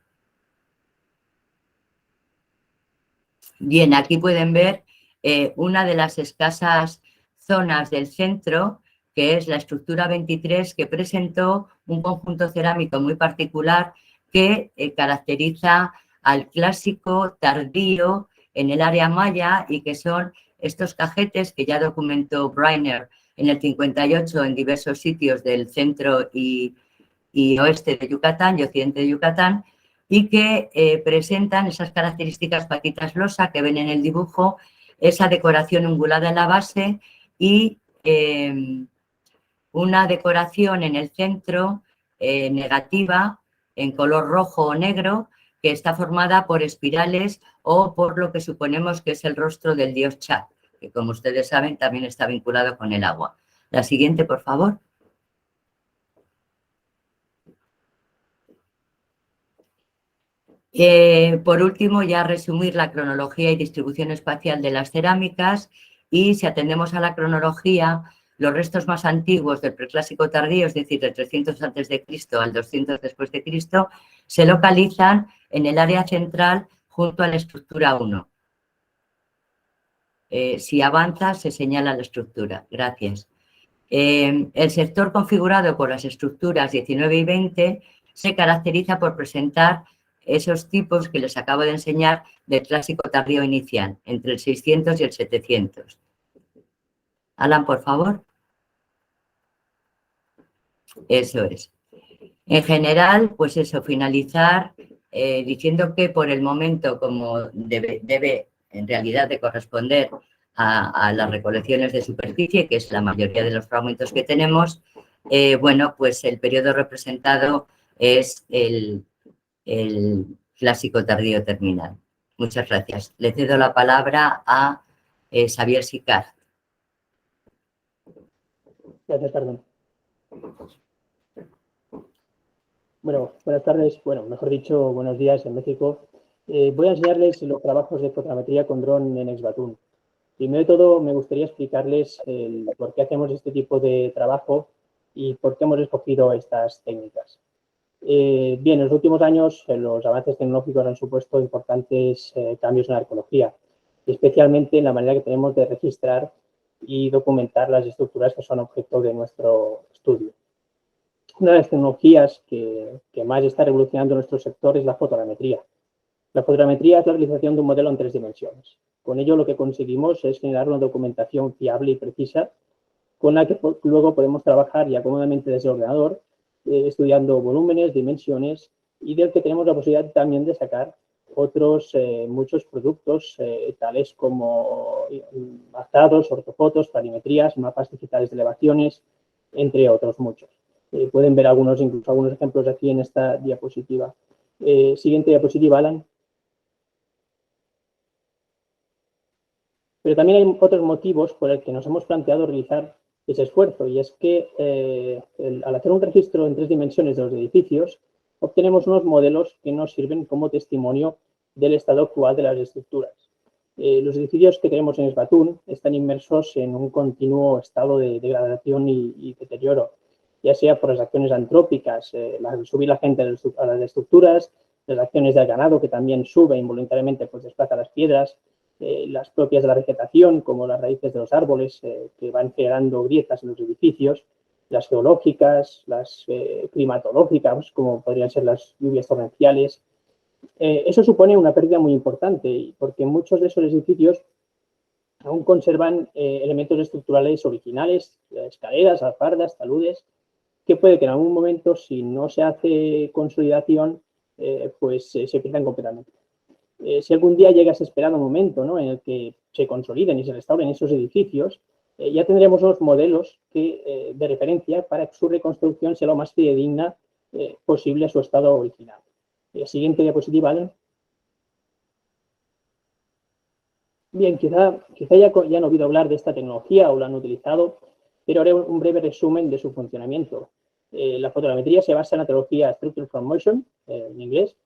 Bien, aquí pueden ver una de las escasas zonas del centro, que es la estructura 23, que presentó un conjunto cerámico muy particular que caracteriza al clásico tardío en el área maya y que son estos cajetes que ya documentó Breiner en el 58 en diversos sitios del centro y oeste de Yucatán y occidente de Yucatán, y que presentan esas características patitas losa que ven en el dibujo, esa decoración ungulada en la base y una decoración en el centro negativa en color rojo o negro, que está formada por espirales o por lo que suponemos que es el rostro del dios Chat, que como ustedes saben también está vinculado con el agua. La siguiente, por favor. Por último, ya resumir la cronología y distribución espacial de las cerámicas, y si atendemos a la cronología, los restos más antiguos del preclásico tardío, es decir, del 300 a.C. al 200 después de Cristo, se localizan en el área central junto a la estructura 1. Si avanza, se señala la estructura. Gracias. El sector configurado por las estructuras 19 y 20 se caracteriza por presentar esos tipos que les acabo de enseñar del clásico tardío inicial, entre el 600 y el 700. Alan, por favor. Eso es. En general, pues eso, finalizar diciendo que por el momento, como debe en realidad de corresponder a las recolecciones de superficie, que es la mayoría de los fragmentos que tenemos, bueno, pues el periodo representado es el clásico tardío terminal. Muchas gracias. Le cedo la palabra a Xavier Sicart. Gracias, Carmen. Bueno, buenas tardes, bueno, mejor dicho, buenos días en México. Voy a enseñarles los trabajos de fotogrametría con dron en Exbatún. Primero de todo, me gustaría explicarles por qué hacemos este tipo de trabajo y por qué hemos escogido estas técnicas. Bien, en los últimos años los avances tecnológicos han supuesto importantes cambios en la arqueología, especialmente en la manera que tenemos de registrar y documentar las estructuras que son objeto de nuestro estudio. Una de las tecnologías que más está revolucionando nuestro sector es la fotogrametría. La fotogrametría es la realización de un modelo en 3 dimensiones. Con ello lo que conseguimos es generar una documentación fiable y precisa con la que luego podemos trabajar ya cómodamente desde el ordenador, estudiando volúmenes, dimensiones, y del que tenemos la posibilidad también de sacar otros muchos productos, tales como azados, ortofotos, planimetrías, mapas digitales de elevaciones, entre otros muchos. Pueden ver incluso algunos ejemplos aquí en esta diapositiva. Siguiente diapositiva, Alan. Pero también hay otros motivos por el que nos hemos planteado realizar ese esfuerzo, y es que al hacer un registro en 3 dimensiones de los edificios, obtenemos unos modelos que nos sirven como testimonio del estado actual de las estructuras. Los edificios que tenemos en Exbatún están inmersos en un continuo estado de degradación y deterioro, ya sea por las acciones antrópicas, subir la gente a las estructuras, las acciones del ganado, que también sube involuntariamente, pues desplaza las piedras, las propias de la vegetación, como las raíces de los árboles, que van generando grietas en los edificios, las geológicas, las climatológicas, como podrían ser las lluvias torrenciales. Eso supone una pérdida muy importante, porque muchos de esos edificios aún conservan elementos estructurales originales, escaleras, alfardas, taludes, que puede que en algún momento, si no se hace consolidación, pues se pierdan completamente. Si algún día llega ese esperado momento, ¿no?, en el que se consoliden y se restauren esos edificios, ya tendremos unos modelos de referencia para que su reconstrucción sea lo más fidedigna posible a su estado original. Siguiente diapositiva, Alan. Bien, quizá ya han oído hablar de esta tecnología o la han utilizado, pero haré un breve resumen de su funcionamiento. La fotogrametría se basa en la tecnología Structure from Motion, en inglés,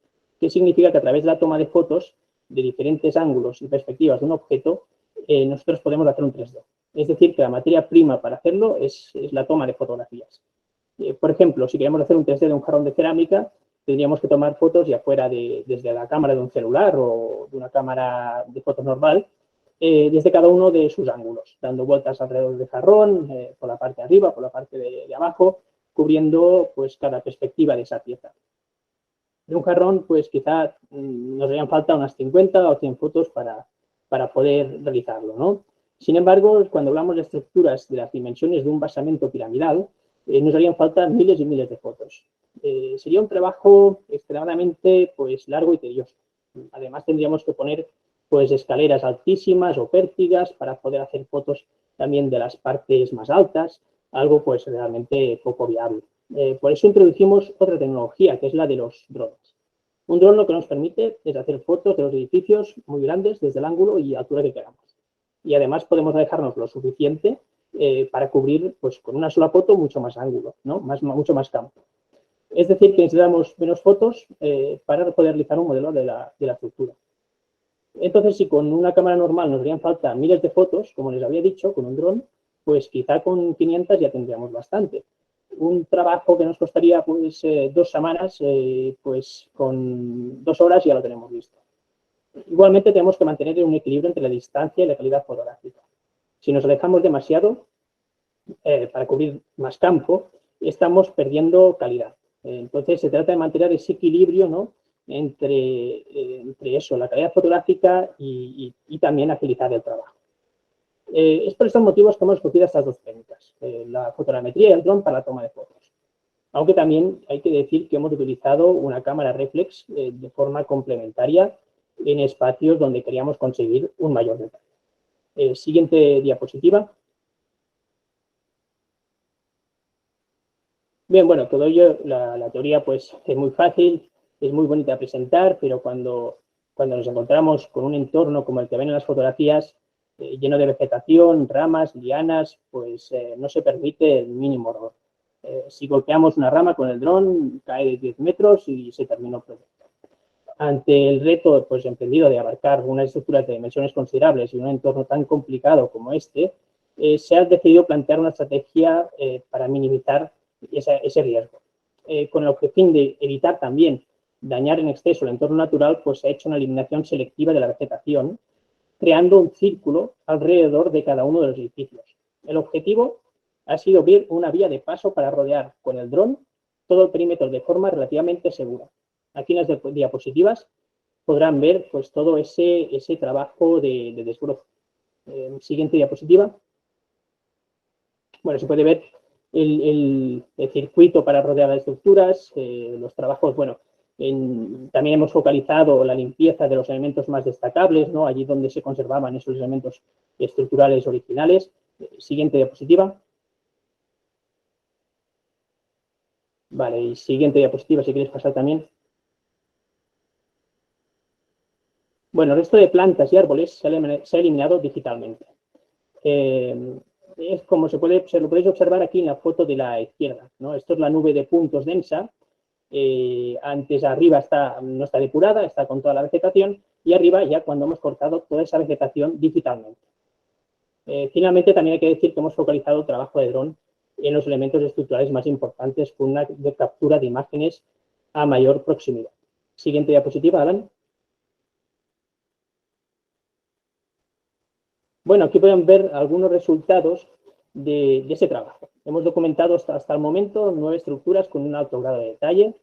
que significa que a través de la toma de fotos de diferentes ángulos y perspectivas de un objeto, nosotros podemos hacer un 3D. Es decir, que la materia prima para hacerlo es la toma de fotografías. Por ejemplo, si queremos hacer un 3D de un jarrón de cerámica, tendríamos que tomar fotos ya fuera desde la cámara de un celular o de una cámara de fotos normal, desde cada uno de sus ángulos, dando vueltas alrededor del jarrón, por la parte de arriba, por la parte de abajo, cubriendo pues cada perspectiva de esa pieza. De un jarrón, pues quizá nos harían falta unas 50 o 100 fotos para poder realizarlo, ¿no? Sin embargo, cuando hablamos de estructuras de las dimensiones de un basamento piramidal, nos harían falta miles y miles de fotos. Sería un trabajo extremadamente pues, largo y tedioso. Además, tendríamos que poner pues, escaleras altísimas o pértigas para poder hacer fotos también de las partes más altas, algo pues realmente poco viable. Por eso introducimos otra tecnología, que es la de los drones. Un dron lo que nos permite es hacer fotos de los edificios muy grandes desde el ángulo y altura que queramos. Y además podemos dejarnos lo suficiente para cubrir, pues, con una sola foto mucho más ángulo, ¿no? Mucho más campo. Es decir, que necesitamos menos fotos para poder realizar un modelo de la estructura. Entonces, si con una cámara normal nos harían falta miles de fotos, como les había dicho, con un dron, pues quizá con 500 ya tendríamos bastante. Un trabajo que nos costaría pues 2 semanas, pues con 2 horas ya lo tenemos listo. Igualmente tenemos que mantener un equilibrio entre la distancia y la calidad fotográfica. Si nos alejamos demasiado para cubrir más campo, estamos perdiendo calidad. Entonces se trata de mantener ese equilibrio, ¿no?, entre eso, la calidad fotográfica y también agilizar el trabajo. Es por estos motivos que hemos escogido estas dos técnicas, la fotogrametría y el dron para la toma de fotos. Aunque también hay que decir que hemos utilizado una cámara reflex de forma complementaria en espacios donde queríamos conseguir un mayor detalle. Siguiente diapositiva. Bien, bueno, todo ello, la teoría pues es muy fácil, es muy bonita de presentar, pero cuando nos encontramos con un entorno como el que ven en las fotografías, lleno de vegetación, ramas, lianas, pues no se permite el mínimo error. Si golpeamos una rama con el dron, cae de 10 metros y se terminó el proyecto. Ante el reto pues emprendido de abarcar unas estructuras de dimensiones considerables y un entorno tan complicado como este, se ha decidido plantear una estrategia para minimizar ese riesgo. Con el objetivo de evitar también dañar en exceso el entorno natural, pues se ha hecho una eliminación selectiva de la vegetación, creando un círculo alrededor de cada uno de los edificios. El objetivo ha sido abrir una vía de paso para rodear con el dron todo el perímetro de forma relativamente segura. Aquí en las diapositivas podrán ver pues todo ese trabajo de desbroce. Siguiente diapositiva. Bueno, se puede ver el circuito para rodear las estructuras, los trabajos, bueno, también hemos focalizado la limpieza de los elementos más destacables, ¿no?, allí donde se conservaban esos elementos estructurales originales. Siguiente diapositiva. Vale, y siguiente diapositiva, si quieres pasar también. Bueno, el resto de plantas y árboles se ha eliminado digitalmente. Es como lo podéis observar aquí en la foto de la izquierda, ¿no? Esto es la nube de puntos densa. Antes arriba no está depurada, está con toda la vegetación, y arriba ya cuando hemos cortado toda esa vegetación digitalmente. Finalmente, también hay que decir que hemos focalizado el trabajo de dron en los elementos estructurales más importantes con una captura de imágenes a mayor proximidad. Siguiente diapositiva, Alan. Bueno, aquí pueden ver algunos resultados de ese trabajo. Hemos documentado hasta el momento 9 estructuras con un alto grado de detalle.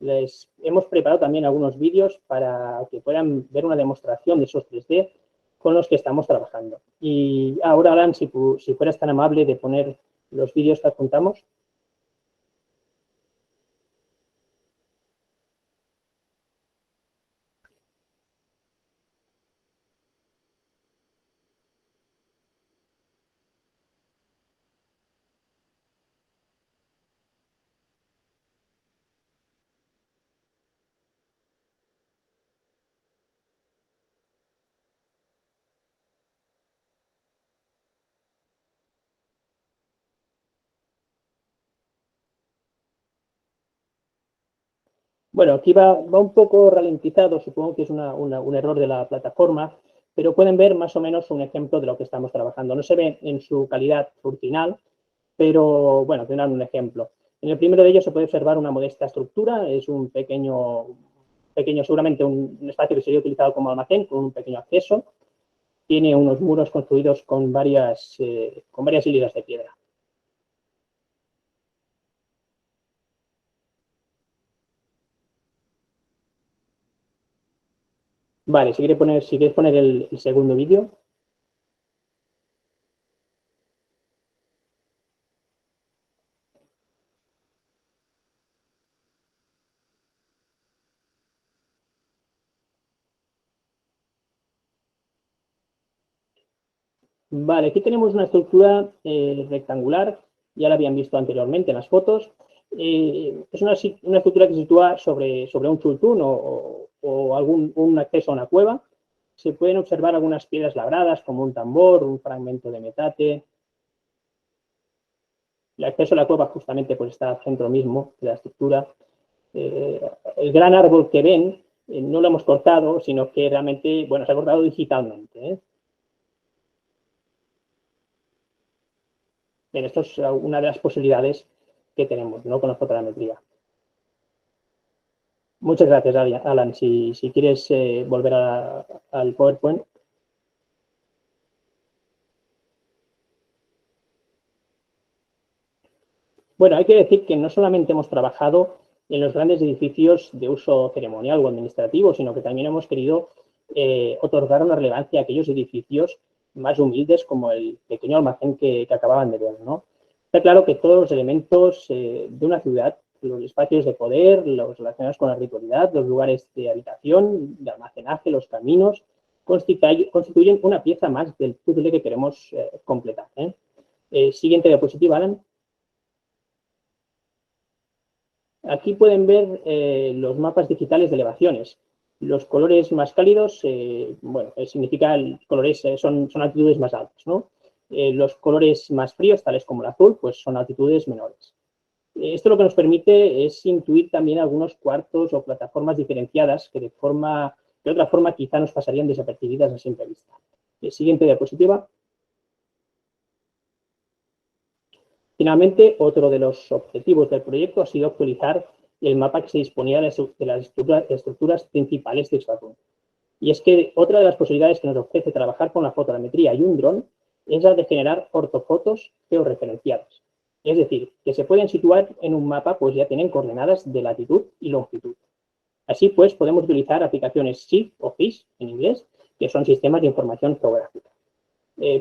Les hemos preparado también algunos vídeos para que puedan ver una demostración de esos 3D con los que estamos trabajando. Y ahora, Alan, si fueras tan amable de poner los vídeos que adjuntamos. Bueno, aquí va un poco ralentizado, supongo que es un error de la plataforma, pero pueden ver más o menos un ejemplo de lo que estamos trabajando. No se ve en su calidad final, pero bueno, tendrán un ejemplo. En el primero de ellos se puede observar una modesta estructura, es un pequeño, seguramente un espacio que sería utilizado como almacén, con un pequeño acceso. Tiene unos muros construidos con varias hileras de piedra. Vale, si quieres poner el segundo vídeo. Vale, aquí tenemos una estructura rectangular, ya la habían visto anteriormente en las fotos. Es una estructura que se sitúa sobre un chultún o un acceso a una cueva. Se pueden observar algunas piedras labradas, como un tambor, un fragmento de metate. El acceso a la cueva justamente pues, está al centro mismo de la estructura. El gran árbol que ven no lo hemos cortado, sino que realmente, bueno, se ha cortado digitalmente. Bien, esto es una de las posibilidades que tenemos, ¿no? Con la fotogrametría. Muchas gracias, Alan. Si quieres volver al PowerPoint. Bueno, hay que decir que no solamente hemos trabajado en los grandes edificios de uso ceremonial o administrativo, sino que también hemos querido otorgar una relevancia a aquellos edificios más humildes como el pequeño almacén que acababan de ver, ¿no? Está claro que todos los elementos de una ciudad, los espacios de poder, los relacionados con la ritualidad, los lugares de habitación, de almacenaje, los caminos, constituyen una pieza más del puzzle que queremos completar. Siguiente diapositiva, Alan. Aquí pueden ver los mapas digitales de elevaciones. Los colores más cálidos, bueno, significa colores, son altitudes más altas, ¿no? Los colores más fríos, tales como el azul, pues son altitudes menores. Esto lo que nos permite es intuir también algunos cuartos o plataformas diferenciadas que de otra forma quizá nos pasarían desapercibidas a simple vista. Siguiente diapositiva. Finalmente, otro de los objetivos del proyecto ha sido actualizar el mapa que se disponía de las estructuras principales de Xbatún. Y es que otra de las posibilidades que nos ofrece trabajar con la fotogrametría y un dron es la de generar ortofotos georreferenciadas. Es decir, que se pueden situar en un mapa, pues ya tienen coordenadas de latitud y longitud. Así pues, podemos utilizar aplicaciones SIG o FIS en inglés, que son sistemas de información geográfica,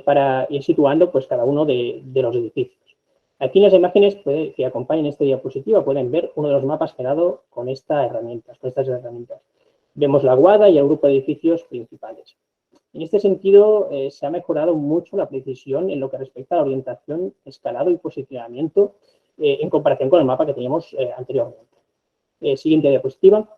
para ir situando pues cada uno de los edificios. Aquí en las imágenes que acompañan esta diapositiva pueden ver uno de los mapas generado con estas herramientas. Vemos la guada y el grupo de edificios principales. En este sentido, se ha mejorado mucho la precisión en lo que respecta a la orientación, escalado y posicionamiento en comparación con el mapa que teníamos anteriormente. Siguiente diapositiva.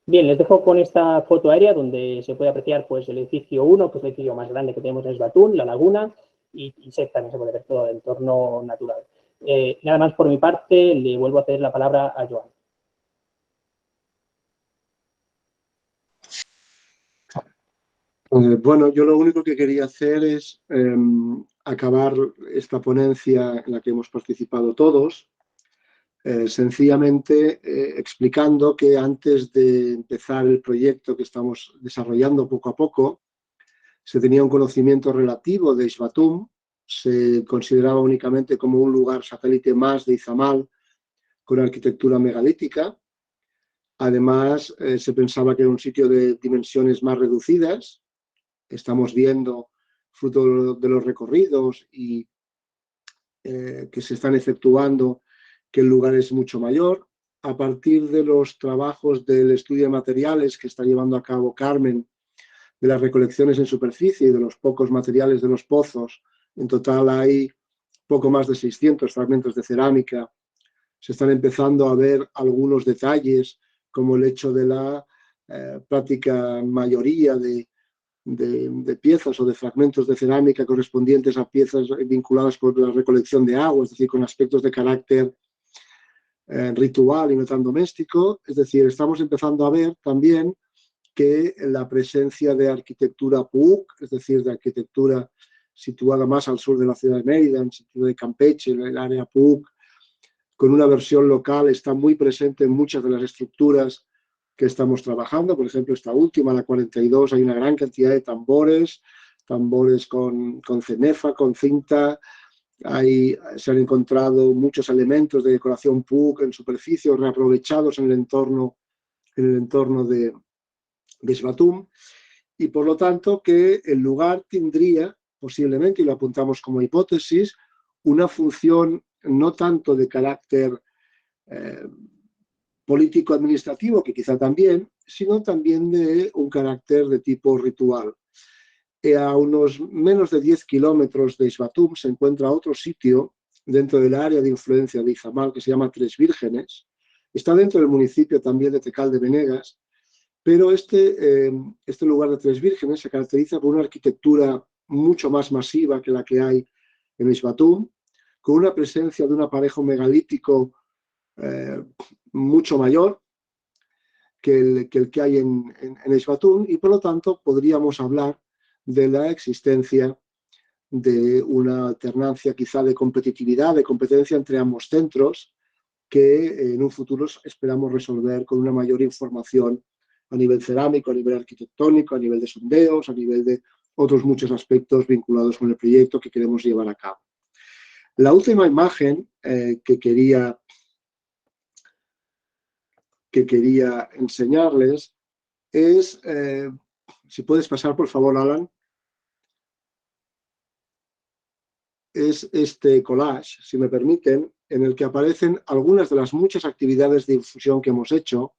Bien, les dejo con esta foto aérea donde se puede apreciar pues, el edificio 1, que es el edificio más grande que tenemos en Xbatún, la laguna, y también se puede ver todo el entorno natural. Nada más por mi parte, le vuelvo a ceder la palabra a Joan. Bueno, yo lo único que quería hacer es acabar esta ponencia en la que hemos participado todos, sencillamente explicando que antes de empezar el proyecto que estamos desarrollando poco a poco, se tenía un conocimiento relativo de Xbatún, se consideraba únicamente como un lugar satélite más de Izamal con arquitectura megalítica. Además, se pensaba que era un sitio de dimensiones más reducidas. Estamos viendo, fruto de los recorridos y que se están efectuando, que el lugar es mucho mayor. A partir de los trabajos del estudio de materiales que está llevando a cabo Carmen, de las recolecciones en superficie y de los pocos materiales de los pozos, en total hay poco más de 600 fragmentos de cerámica. Se están empezando a ver algunos detalles, como el hecho de la práctica mayoría de piezas o de fragmentos de cerámica correspondientes a piezas vinculadas con la recolección de agua, es decir, con aspectos de carácter ritual y no tan doméstico. Es decir, estamos empezando a ver también que la presencia de arquitectura PUC, es decir, de arquitectura situada más al sur de la ciudad de Mérida, en el sentido de Campeche, en el área PUC, con una versión local, está muy presente en muchas de las estructuras que estamos trabajando. Por ejemplo, esta última, la 42, hay una gran cantidad de tambores con cenefa, con cinta. Se han encontrado muchos elementos de decoración PUC en superficie reaprovechados en el entorno de Xbatún, y por lo tanto que el lugar tendría posiblemente, y lo apuntamos como hipótesis, una función no tanto de carácter político-administrativo, que quizá también, sino también de un carácter de tipo ritual. A unos menos de 10 kilómetros de Xbatún se encuentra otro sitio dentro del área de influencia de Izamal, que se llama Tres Vírgenes. Está dentro del municipio también de Tecal de Benegas, pero este lugar de Tres Vírgenes se caracteriza por una arquitectura mucho más masiva que la que hay en Ixbatún, con una presencia de un aparejo megalítico mucho mayor que el que hay en Ixbatún, y por lo tanto podríamos hablar de la existencia de una alternancia quizá de competitividad, de competencia entre ambos centros, que en un futuro esperamos resolver con una mayor información a nivel cerámico, a nivel arquitectónico, a nivel de sondeos, a nivel de otros muchos aspectos vinculados con el proyecto que queremos llevar a cabo. La última imagen que quería enseñarles es, si puedes pasar por favor, Alan, es este collage, si me permiten, en el que aparecen algunas de las muchas actividades de difusión que hemos hecho.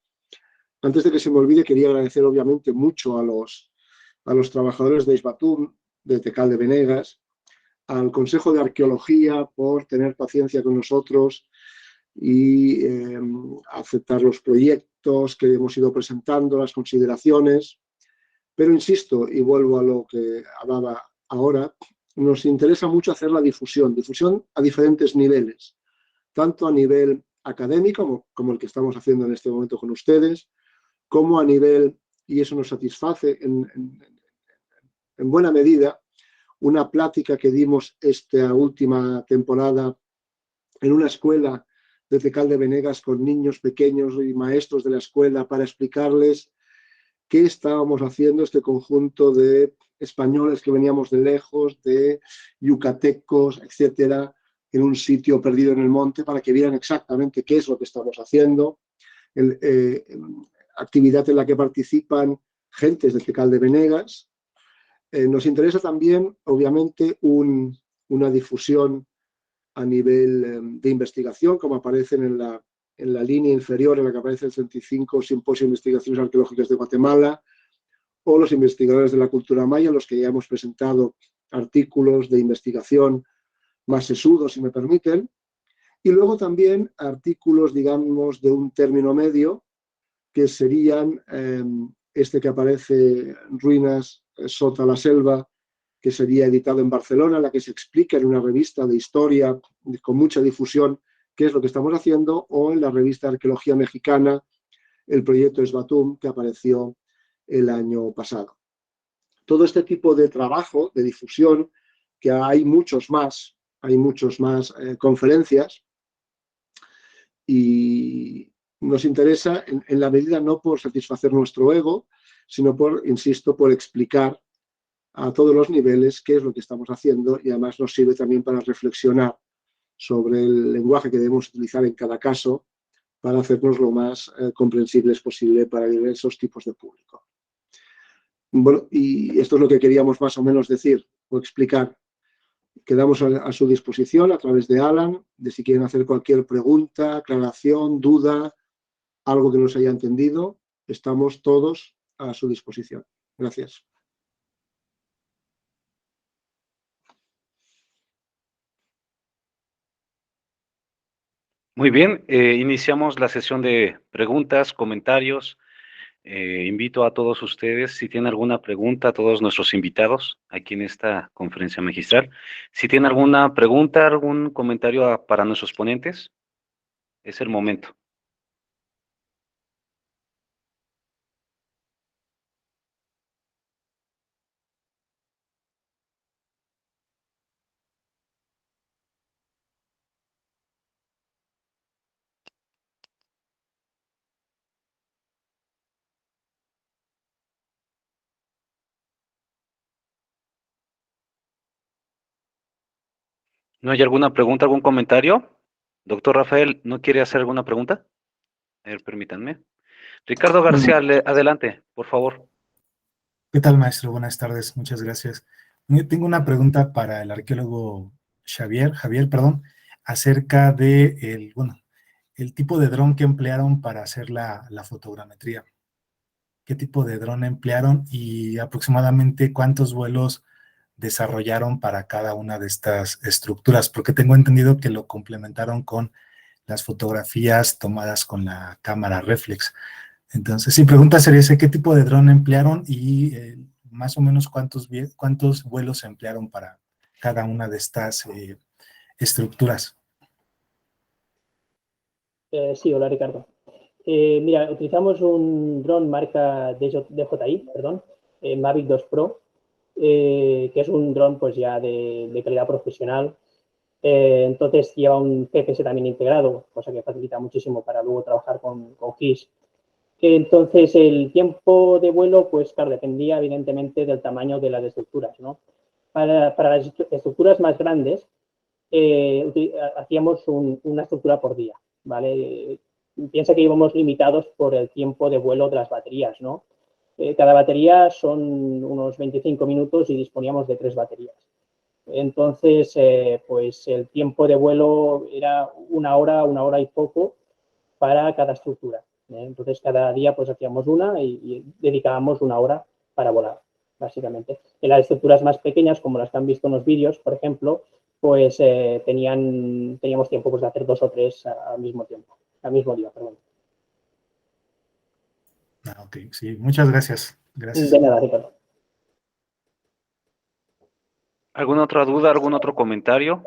Antes de que se me olvide, quería agradecer obviamente mucho a los trabajadores de Ixbatún, de Tecal de Benegas, al Consejo de Arqueología por tener paciencia con nosotros y aceptar los proyectos que hemos ido presentando, las consideraciones. Pero insisto, y vuelvo a lo que hablaba ahora, nos interesa mucho hacer la difusión a diferentes niveles, tanto a nivel académico, como el que estamos haciendo en este momento con ustedes, como a nivel, y eso nos satisface en buena medida, una plática que dimos esta última temporada en una escuela de Tecal de Benegas con niños pequeños y maestros de la escuela para explicarles qué estábamos haciendo este conjunto de españoles que veníamos de lejos, de yucatecos, etcétera, en un sitio perdido en el monte, para que vieran exactamente qué es lo que estamos haciendo. Actividad en la que participan gentes de Tecal de Benegas. Nos interesa también, obviamente, una difusión a nivel de investigación, como aparecen en la línea inferior en la que aparece el 35 Simposio de Investigaciones Arqueológicas de Guatemala, o los investigadores de la cultura maya, los que ya hemos presentado artículos de investigación más sesudos, si me permiten, y luego también artículos, digamos, de un término medio, que serían este que aparece, Ruinas sota la selva, que sería editado en Barcelona, en la que se explica en una revista de historia con mucha difusión qué es lo que estamos haciendo, o en la revista Arqueología Mexicana, el proyecto Ixbatún, que apareció el año pasado. Todo este tipo de trabajo, de difusión, que hay muchos más conferencias, y nos interesa en la medida no por satisfacer nuestro ego, sino por, insisto, por explicar a todos los niveles qué es lo que estamos haciendo, y además nos sirve también para reflexionar sobre el lenguaje que debemos utilizar en cada caso para hacernos lo más comprensibles posible para diversos tipos de público. Bueno, y esto es lo que queríamos más o menos decir o explicar. Quedamos a su disposición a través de Alan, de si quieren hacer cualquier pregunta, aclaración, duda, algo que no se haya entendido, estamos todos a su disposición. Gracias. Muy bien, iniciamos la sesión de preguntas, comentarios. Invito a todos ustedes, si tienen alguna pregunta, a todos nuestros invitados aquí en esta conferencia magistral. Si tienen alguna pregunta, algún comentario para nuestros ponentes, es el momento. ¿No hay alguna pregunta, algún comentario? Doctor Rafael, ¿no quiere hacer alguna pregunta? A ver, permítanme. Ricardo García, adelante, por favor. ¿Qué tal, maestro? Buenas tardes, muchas gracias. Tengo una pregunta para el arqueólogo Javier, acerca de el tipo de dron que emplearon para hacer la fotogrametría. ¿Qué tipo de dron emplearon y aproximadamente cuántos vuelos desarrollaron para cada una de estas estructuras, porque tengo entendido que lo complementaron con las fotografías tomadas con la cámara reflex. Entonces, mi pregunta sería ese, ¿qué tipo de dron emplearon y más o menos cuántos vuelos emplearon para cada una de estas estructuras? Sí, hola Ricardo. Mira, utilizamos un dron marca DJI, perdón, Mavic 2 Pro, que es un dron pues ya de calidad profesional. Entonces lleva un GPS también integrado, cosa que facilita muchísimo para luego trabajar con GIS. Entonces el tiempo de vuelo, pues claro, dependía evidentemente del tamaño de las estructuras, ¿no? Para las estructuras más grandes, hacíamos una estructura por día, ¿vale? Piensa que íbamos limitados por el tiempo de vuelo de las baterías, ¿no? Cada batería son unos 25 minutos y disponíamos de 3 baterías. Entonces, pues el tiempo de vuelo era una hora y poco para cada estructura. Entonces, cada día pues hacíamos una y dedicábamos una hora para volar, básicamente. En las estructuras más pequeñas, como las que han visto en los vídeos, por ejemplo, pues teníamos tiempo pues, de hacer 2 o 3 al mismo día, perdón. Ok, sí, muchas gracias. Gracias. De nada, Ricardo. ¿Alguna otra duda, algún otro comentario?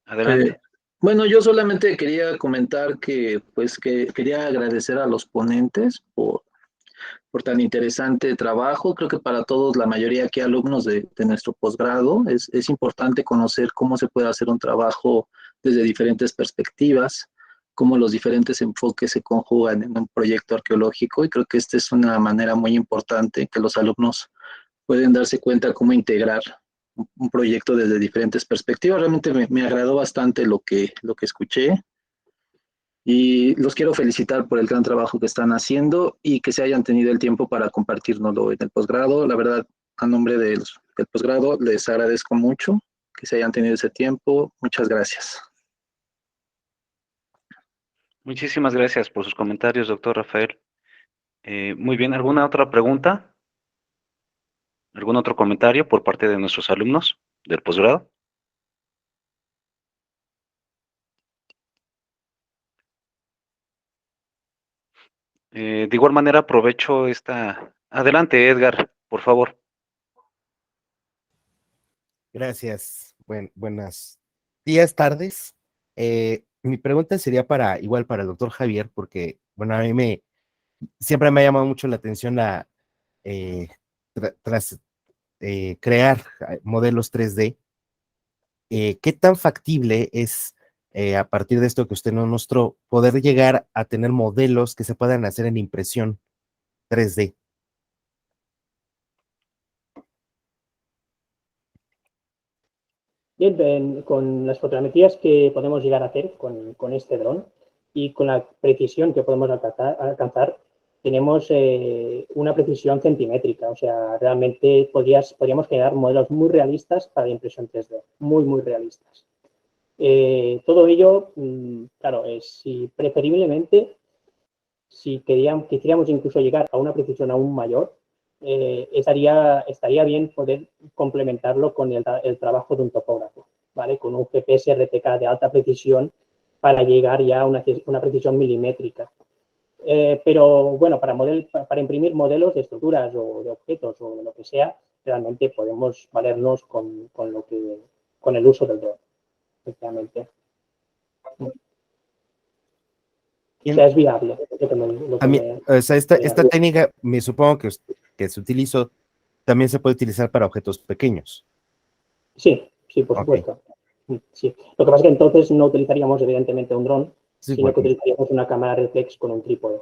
Adelante. Bueno, yo solamente quería comentar que quería agradecer a los ponentes por tan interesante trabajo. Creo que para todos, la mayoría aquí alumnos de nuestro posgrado, es importante conocer cómo se puede hacer un trabajo desde diferentes perspectivas, cómo los diferentes enfoques se conjugan en un proyecto arqueológico, y creo que esta es una manera muy importante que los alumnos pueden darse cuenta cómo integrar un proyecto desde diferentes perspectivas. Realmente me agradó bastante lo que escuché, y los quiero felicitar por el gran trabajo que están haciendo y que se hayan tenido el tiempo para compartirnoslo en el posgrado. La verdad, a nombre del posgrado, les agradezco mucho que se hayan tenido ese tiempo. Muchas gracias. Muchísimas gracias por sus comentarios, doctor Rafael. Muy bien, ¿alguna otra pregunta? ¿Algún otro comentario por parte de nuestros alumnos del posgrado? De igual manera aprovecho esta... Adelante, Edgar, por favor. Gracias. Buenas días, tardes. Mi pregunta sería igual para el doctor Javier, porque, bueno, a mí siempre me ha llamado mucho la atención tras crear modelos 3D. ¿Qué tan factible es, a partir de esto que usted nos mostró, poder llegar a tener modelos que se puedan hacer en impresión 3D? Bien, con las fotogrametrías que podemos llegar a hacer con este dron y con la precisión que podemos alcanzar, tenemos una precisión centimétrica. O sea, realmente podríamos crear modelos muy realistas para la impresión 3D, muy realistas. Todo ello, claro, preferiblemente, si quisiéramos incluso llegar a una precisión aún mayor, estaría bien poder complementarlo con el trabajo de un topógrafo, ¿vale? Con un GPS RTK de alta precisión para llegar ya a una precisión milimétrica. Pero bueno, para imprimir modelos de estructuras o de objetos o de lo que sea, realmente podemos valernos con el uso del dron, efectivamente. O sea, es viable. Esta técnica, me supongo que se utilizó, también se puede utilizar para objetos pequeños. Sí, por supuesto. Sí. Lo que pasa es que entonces no utilizaríamos, evidentemente, un dron, sino que utilizaríamos una cámara reflex con un trípode.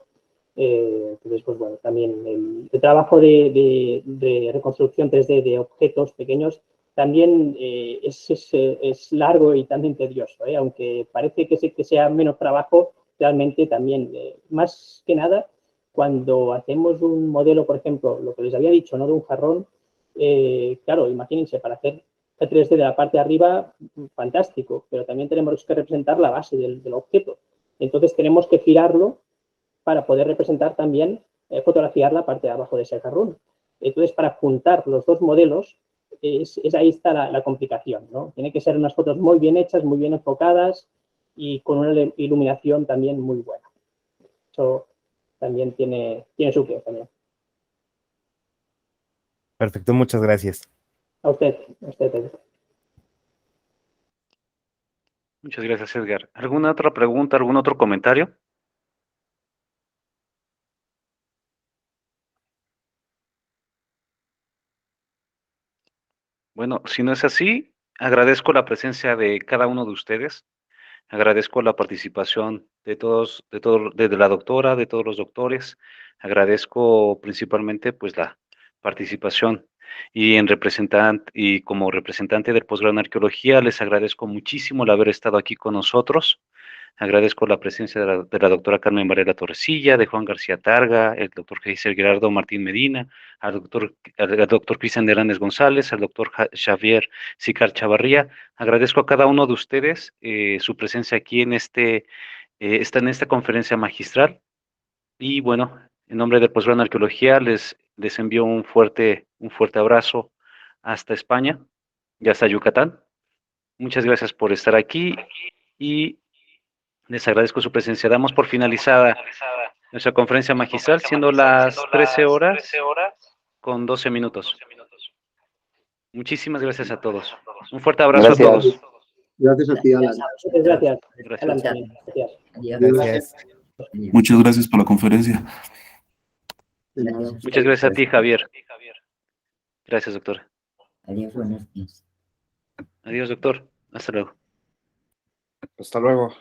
Entonces, pues bueno, también el trabajo de reconstrucción 3D de objetos pequeños también es largo y también tedioso, aunque parece que sea menos trabajo, realmente también, más que nada, cuando hacemos un modelo, por ejemplo, lo que les había dicho, ¿no? De un jarrón, claro, imagínense, para hacer el 3D de la parte de arriba, fantástico, pero también tenemos que representar la base del objeto. Entonces tenemos que girarlo para poder representar también, fotografiar la parte de abajo de ese jarrón. Entonces, para juntar los dos modelos, ahí está la complicación, ¿no? Tiene que ser unas fotos muy bien hechas, muy bien enfocadas y con una iluminación también muy buena. Eso también tiene su qué también. Perfecto, muchas gracias. A usted, Pedro. Muchas gracias, Edgar. ¿Alguna otra pregunta, algún otro comentario? Bueno, si no es así, agradezco la presencia de cada uno de ustedes. Agradezco la participación de la doctora, de todos los doctores. Agradezco principalmente pues la participación y como representante del posgrado en arqueología les agradezco muchísimo el haber estado aquí con nosotros. Agradezco la presencia de la doctora Carmen Varela Torrecilla, de Juan García Targa, el doctor Geiser Gerardo Martín Medina, al doctor Cristian Hernández González, al doctor Xavier Sicar Chavarría. Agradezco a cada uno de ustedes su presencia aquí en esta conferencia magistral. Y bueno, en nombre del posgrado en arqueología les envío un fuerte abrazo hasta España y hasta Yucatán. Muchas gracias por estar aquí y les agradezco su presencia. Damos por finalizada nuestra conferencia magistral, siendo las 13 horas con 12 minutos. Muchísimas gracias a todos. Un fuerte abrazo Gracias. a todos. Gracias a ti, Alan. Gracias. Gracias. Gracias. Gracias. Muchas gracias por la conferencia. De nada. Muchas gracias a ti, Javier. Gracias, doctor. Adiós, buenos días. Adiós, doctor. Hasta luego. Hasta luego.